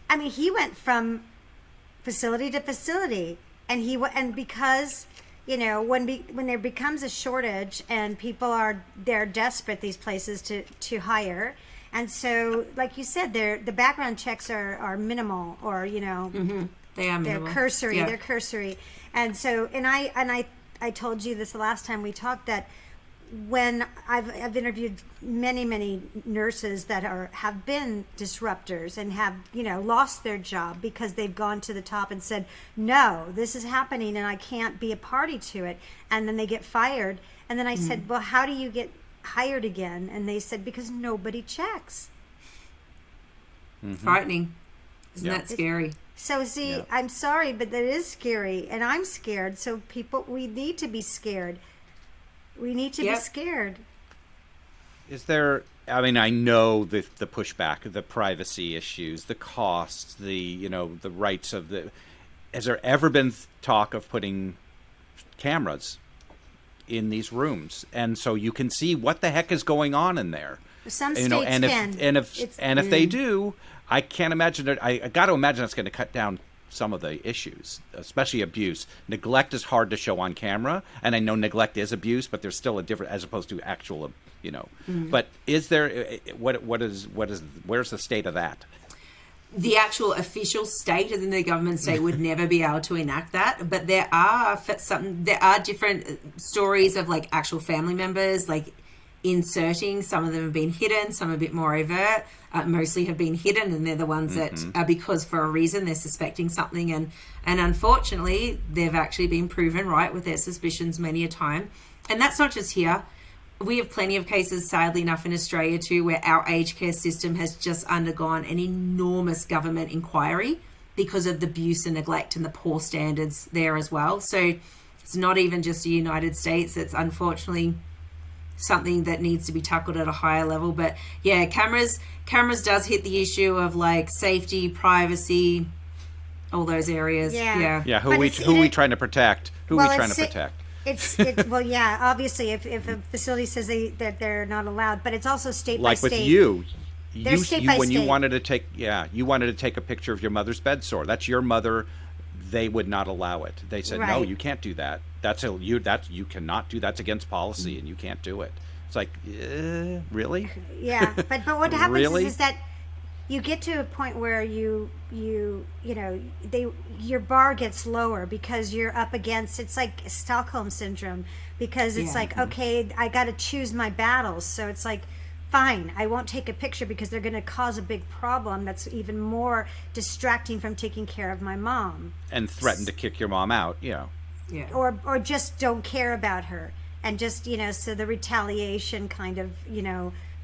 I mean, he went from facility to facility, and because, you know, when there becomes a shortage and they're desperate, these places to hire, and so like you said, the background checks are minimal, or you know. They are minimal. They're cursory. Yeah. They're cursory, and so I told you this the last time we talked, that when I've interviewed many nurses that have been disruptors and have, you know, lost their job because they've gone to the top and said, no, this is happening and I can't be a party to it, and then they get fired, and then I said, well, how do you get hired again? And they said, because nobody checks. Frightening. Isn't that scary? So see, I'm sorry, but that is scary, and I'm scared. So we need to be scared. We need to be scared. Is there, I mean, I know the pushback, the privacy issues, the costs, the rights of has there ever been talk of putting cameras in these rooms? And so you can see what the heck is going on in there. Some states can. If they do, I can't imagine it. I got to imagine that's going to cut down some of the issues, especially abuse. Neglect is hard to show on camera, and I know neglect is abuse, but there's still a different, as opposed to actual, you know. But is there where's the state of that? The actual official state, as in the government state, would never be able to enact that. But there are different stories of like actual family members, like inserting. Some of them have been hidden, some a bit more overt. Mostly have been hidden, and they're the ones that are because for a reason they're suspecting something, and unfortunately they've actually been proven right with their suspicions many a time. And that's not just here. We have plenty of cases, sadly enough, in Australia too, where our aged care system has just undergone an enormous government inquiry because of the abuse and neglect and the poor standards there as well. So it's not even just the United States. It's unfortunately something that needs to be tackled at a higher level. But yeah, cameras does hit the issue of like safety, privacy, all those areas. Yeah. Who are we trying to protect? Well, yeah, obviously if a facility says that they're not allowed, but it's also state by state. Like with you, state by when state. you wanted to take a picture of your mother's bed sore. That's your mother. They would not allow it. They said, no, you can't do that. You cannot do that's against policy, and you can't do it. It's like, really? Yeah, but what happens is that you get to a point where your bar gets lower because you're up against, it's like Stockholm syndrome, because it's like, okay, I got to choose my battles. So it's like, fine, I won't take a picture because they're going to cause a big problem that's even more distracting from taking care of my mom. And threaten to kick your mom out, Yeah. Or just don't care about her. And just, so the retaliation kind of,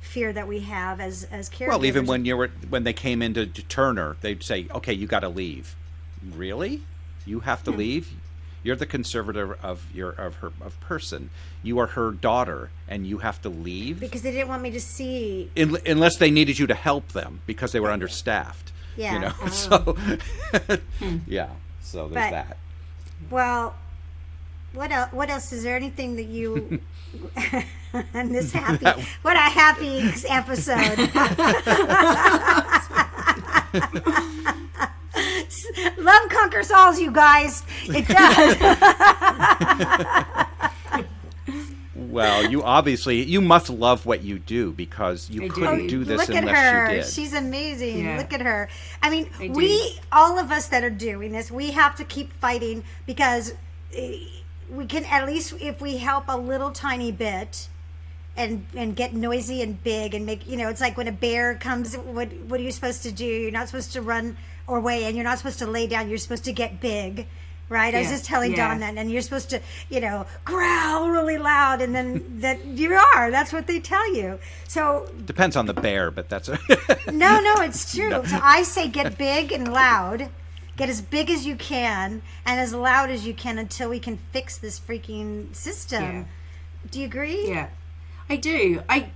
fear that we have as caregivers. Well, even when they came into Turner, they'd say, "Okay, you got to leave." Really? You have to leave? You're the conservator of her person. You are her daughter, and you have to leave because they didn't want me to see. Unless they needed you to help them because they were understaffed. Yeah. You know. So. Yeah. So there's that. Well, what else? What else? Is there anything that you? And this what a happy episode. Love conquers all, you guys. It does. Well, you must love what you do because you couldn't do this Look unless at her. you did. She's amazing. Yeah. Look at her. I mean, all of us that are doing this, we have to keep fighting because we can, at least if we help a little tiny bit and get noisy and big and make, it's like when a bear comes, what are you supposed to do? You're not supposed to run or weigh, and you're not supposed to lay down. You're supposed to get big. Right, I was just telling Dawn that, and you're supposed to, growl really loud, and then that's what they tell you. So depends on the bear, but that's no, it's true. No. So I say get big and loud, get as big as you can and as loud as you can until we can fix this freaking system. Yeah. Do you agree? Yeah, I do. I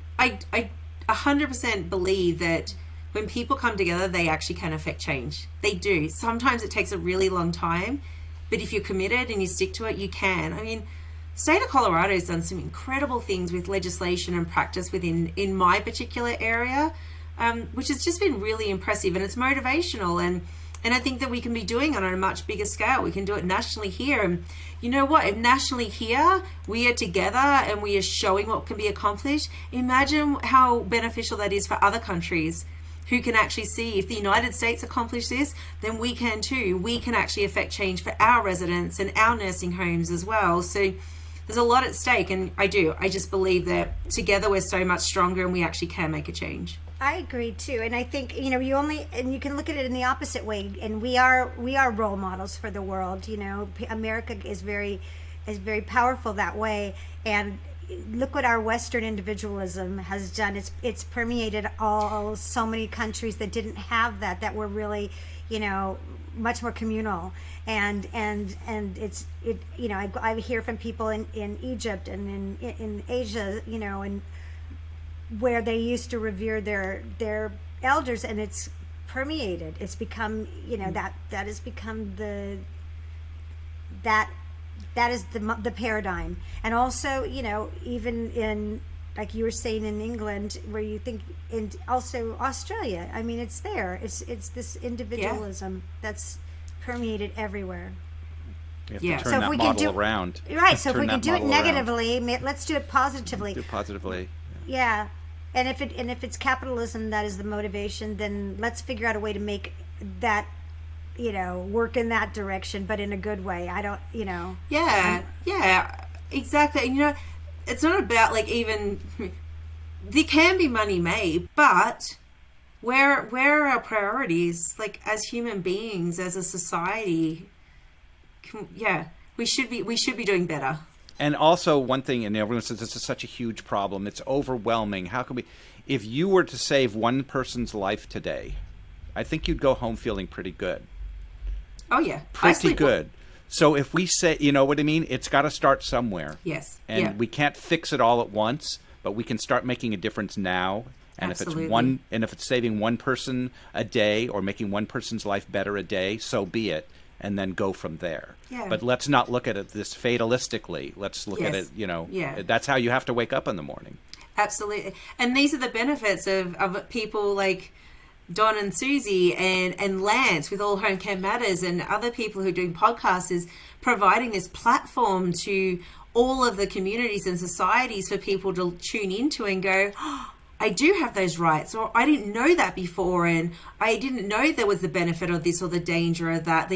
100% believe that when people come together, they actually can affect change. They do. Sometimes it takes a really long time. But if you're committed and you stick to it, you can. I mean, state of Colorado has done some incredible things with legislation and practice in my particular area, which has just been really impressive, and it's motivational. And I think that we can be doing it on a much bigger scale. We can do it nationally here. And you know what? If nationally here we are together and we are showing what can be accomplished, imagine how beneficial that is for other countries who can actually see if the United States accomplished this, then we can too. We can actually affect change for our residents and our nursing homes as well. So there's a lot at stake, and I just believe that together we're so much stronger and we actually can make a change. I agree too, and I think you can look at it in the opposite way. And we are role models for the world. America is very powerful that way, and look what our Western individualism has done. It's permeated so many countries that didn't have that were really, much more communal. And I hear from people in Egypt and in Asia, and where they used to revere their elders, and it's permeated. It's become, that has become that is the paradigm. And also, even in, like you were saying, in England, where you think, and also Australia, I mean, it's there. It's this individualism that's permeated everywhere. You have to turn that model around. Right, so if we can do it negatively, let's do it positively. Do it positively. Yeah. And if it's capitalism that is the motivation, then let's figure out a way to make that work in that direction, but in a good way. I don't, Yeah, exactly. And, it's not about there can be money made, but where are our priorities? Like, as human beings, as a society, we should be doing better. And also one thing, and everyone says this is such a huge problem. It's overwhelming. How can if you were to save one person's life today, I think you'd go home feeling pretty good. Oh, yeah. Pretty good. So if we say, you know what I mean? It's got to start somewhere. Yes. And we can't fix it all at once, but we can start making a difference now. And Absolutely. if it's saving one person a day or making one person's life better a day, so be it. And then go from there. Yeah. But let's not look at it this fatalistically. Let's look at it, that's how you have to wake up in the morning. Absolutely. And these are the benefits of people like Don and Susie and Lance with All Home Care Matters and other people who are doing podcasts, is providing this platform to all of the communities and societies for people to tune into and go, oh, I do have those rights, or I didn't know that before, and I didn't know there was the benefit of this or the danger of that.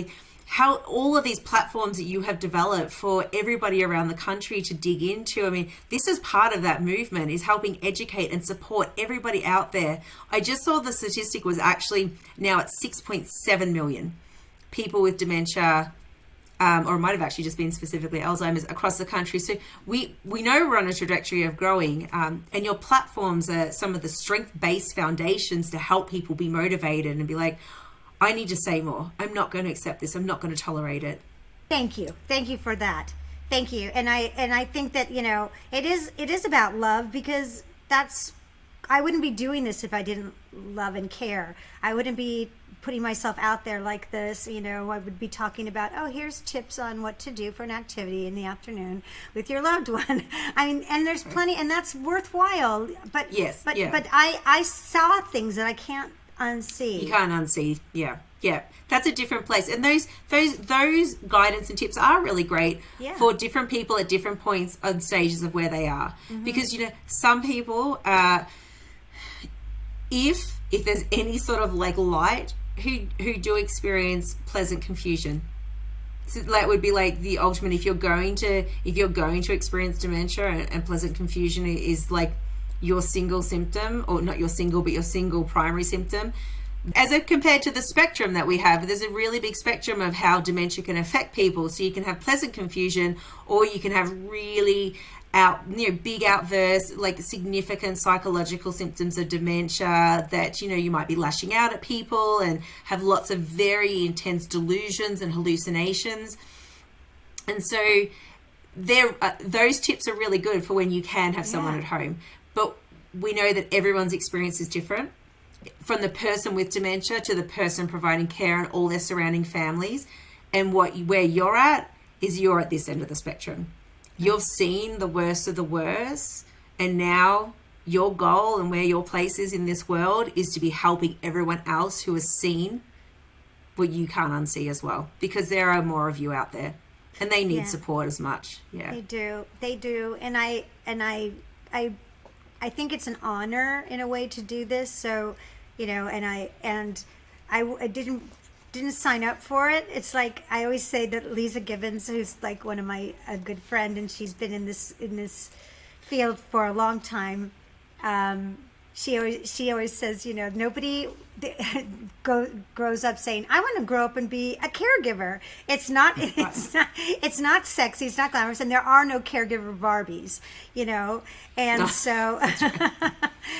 How all of these platforms that you have developed for everybody around the country to dig into. I mean, this is part of that movement, is helping educate and support everybody out there. I just saw the statistic was actually now at 6.7 million people with dementia or it might have actually just been specifically Alzheimer's across the country. So we know we're on a trajectory of growing, and your platforms are some of the strength-based foundations to help people be motivated and be like, I need to say more. I'm not going to accept this. I'm not going to tolerate it. Thank you for that. Thank you. And I think that, it is about love, because I wouldn't be doing this if I didn't love and care. I wouldn't be putting myself out there like this. I would be talking about, here's tips on what to do for an activity in the afternoon with your loved one. I mean, and there's plenty, and that's worthwhile. But yes, but I saw things that I can't unsee. You can't unsee. Yeah. That's a different place. And those guidance and tips are really great for different people at different points on stages of where they are. Mm-hmm. Because, some people, if there's any sort of like light, who do experience pleasant confusion. So that would be like the ultimate. If you're going to experience dementia, and pleasant confusion is like your single symptom, or not your single, but your single primary symptom, as compared to the spectrum that we have. There's a really big spectrum of how dementia can affect people. So you can have pleasant confusion, or you can have really big outbursts, like significant psychological symptoms of dementia that, you might be lashing out at people and have lots of very intense delusions and hallucinations. And so those tips are really good for when you can have someone at home. But we know that everyone's experience is different, from the person with dementia to the person providing care and all their surrounding families. And where you're at is you're at this end of the spectrum. You've seen the worst of the worst, and now your goal and where your place is in this world is to be helping everyone else who has seen what you can't unsee as well, because there are more of you out there, and they need support as much. Yeah, they do, and I think it's an honor in a way to do this. So, I didn't sign up for it. It's like I always say that Lisa Gibbons, who's like one of a good friend, and she's been in this field for a long time. She always says, nobody grows up saying, I want to grow up and be a caregiver. It's not sexy, it's not glamorous, and there are no caregiver Barbies, and so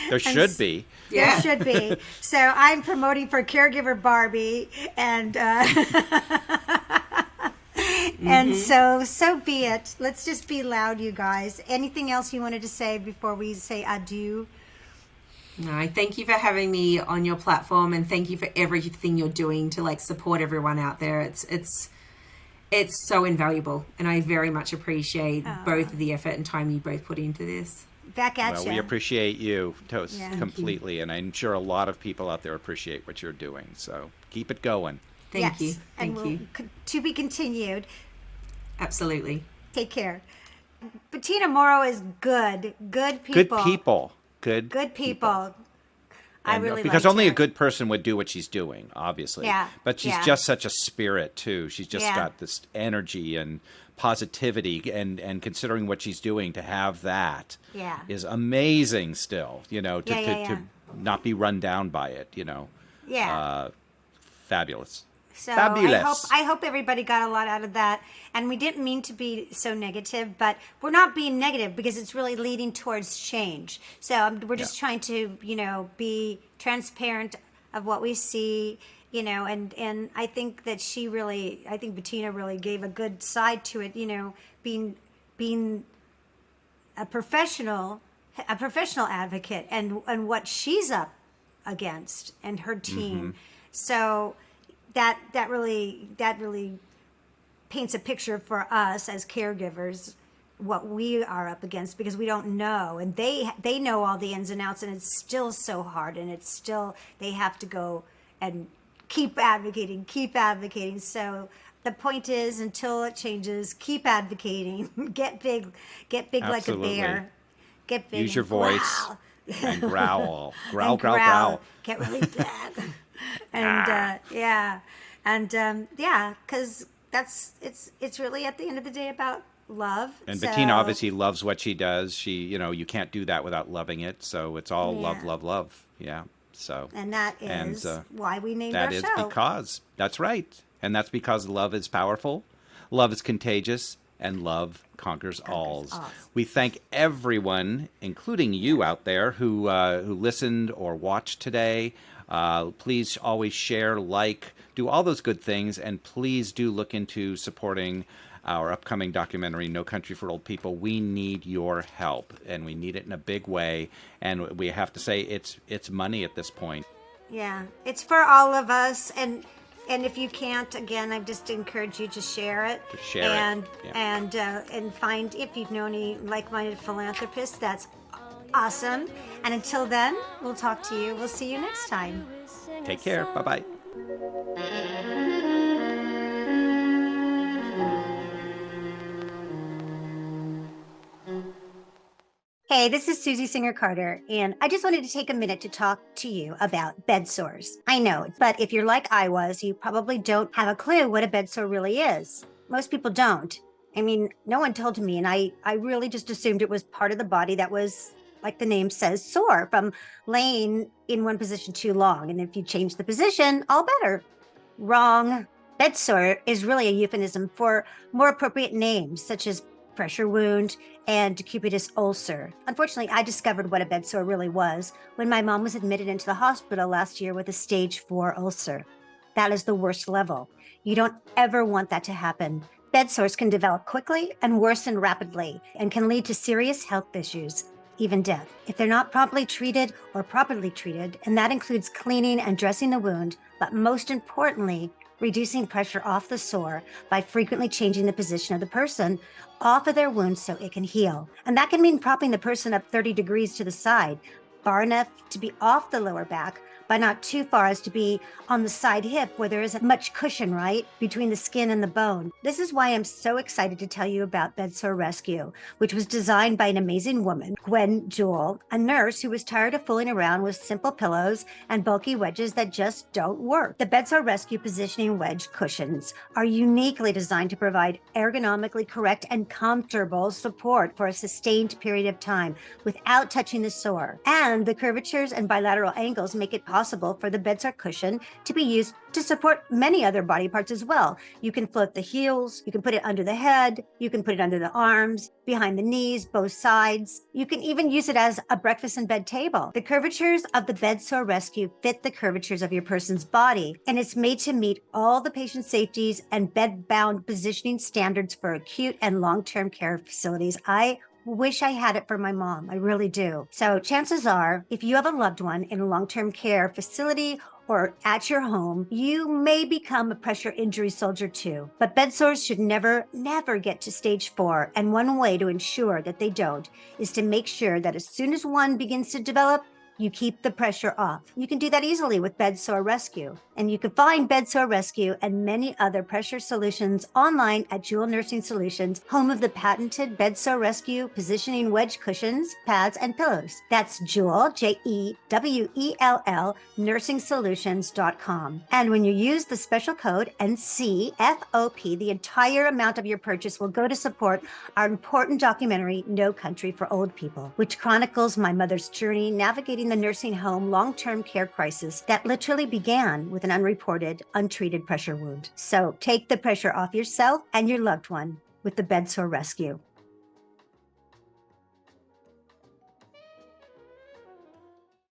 there should be. There should be. So I'm promoting for caregiver Barbie, and and so be it. Let's just be loud, you guys. Anything else you wanted to say before we say adieu? No, thank you for having me on your platform, and thank you for everything you're doing to like support everyone out there. It's so invaluable, and I very much appreciate both the effort and time you both put into this. Back at you. We appreciate you completely, and I'm sure a lot of people out there appreciate what you're doing. So keep it going. Thank you. Thank you. To be continued. Absolutely. Take care. Bettina Morrow is good people. Good people. I really because liked only her. a good person would do what she's doing, obviously. Yeah. But she's just such a spirit too. She's just got this energy and positivity, and considering what she's doing, to have that is amazing still, to not be run down by it, fabulous. So fabulous. I hope everybody got a lot out of that. And we didn't mean to be so negative, but we're not being negative because it's really leading towards change. So we're just trying to, be transparent of what we see, and I think that Bettina really gave a good side to it, being a professional advocate and what she's up against and her team. Mm-hmm. So that really paints a picture for us as caregivers what we are up against, because we don't know, and they know all the ins and outs, and it's still so hard, and it's still, they have to go and keep advocating. So the point is, until it changes, keep advocating. Get big Absolutely. Like a bear. Get big. Use your voice and growl. Growl. Get really bad. Because it's really at the end of the day about love. And Bettina obviously loves what she does. She, you can't do that without loving it. So it's all love. Yeah. So. And that is why we named our show. That is because, that's right. And that's because love is powerful. Love is contagious, and love conquers all. all. We thank everyone, including you out there, who listened or watched today. Please always share, like, do all those good things, and please do look into supporting our upcoming documentary, No Country for Old People. We need your help, and we need it in a big way. And we have to say it's money at this point. Yeah, it's for all of us, and if you can't, again, I just encourage you to share it. To share it, yeah. And find, if you know any like-minded philanthropists, that's awesome. And until then, we'll talk to you. We'll see you next time. Take care. Bye-bye. Hey, this is Susie Singer-Carter, and I just wanted to take a minute to talk to you about bed sores. I know, but if you're like I was, you probably don't have a clue what a bed sore really is. Most people don't. I mean, no one told me, and I really just assumed it was part of the body that was, like the name says, sore from laying in one position too long. And if you change the position, all better. Wrong. Bed sore is really a euphemism for more appropriate names, such as pressure wound and decubitus ulcer. Unfortunately, I discovered what a bed sore really was when my mom was admitted into the hospital last year with a stage 4 ulcer. That is the worst level. You don't ever want that to happen. Bed sores can develop quickly and worsen rapidly and can lead to serious health issues, even death, if they're not properly treated or properly treated, and that includes cleaning and dressing the wound, but most importantly, reducing pressure off the sore by frequently changing the position of the person off of their wound so it can heal. And that can mean propping the person up 30 degrees to the side, far enough to be off the lower back, but not too far as to be on the side hip where there isn't much cushion, right, between the skin and the bone. This is why I'm so excited to tell you about Bed Sore Rescue, which was designed by an amazing woman, Gwen Jewell, a nurse who was tired of fooling around with simple pillows and bulky wedges that just don't work. The Bed Sore Rescue positioning wedge cushions are uniquely designed to provide ergonomically correct and comfortable support for a sustained period of time without touching the sore. And the curvatures and bilateral angles make it possible for the bed sore cushion to be used to support many other body parts as well. You can float the heels, you can put it under the head, you can put it under the arms, behind the knees, both sides. You can even use it as a breakfast in bed table. The curvatures of the Bed Sore Rescue fit the curvatures of your person's body, and it's made to meet all the patient safeties and bed-bound positioning standards for acute and long-term care facilities. I wish I had it for my mom. I really do. So chances are, if you have a loved one in a long-term care facility or at your home, you may become a pressure injury soldier too. But bed sores should never get to stage 4. And one way to ensure that they don't is to make sure that as soon as one begins to develop, you keep the pressure off. You can do that easily with Bed Sore Rescue. And you can find Bed Sore Rescue and many other pressure solutions online at Jewell Nursing Solutions, home of the patented Bed Sore Rescue positioning wedge cushions, pads, and pillows. That's Jewell, Jewell, NursingSolutions.com. And when you use the special code NCFOP, the entire amount of your purchase will go to support our important documentary, No Country for Old People, which chronicles my mother's journey navigating the nursing home long-term care crisis that literally began with an unreported, untreated pressure wound. So take the pressure off yourself and your loved one with the Bed Sore Rescue.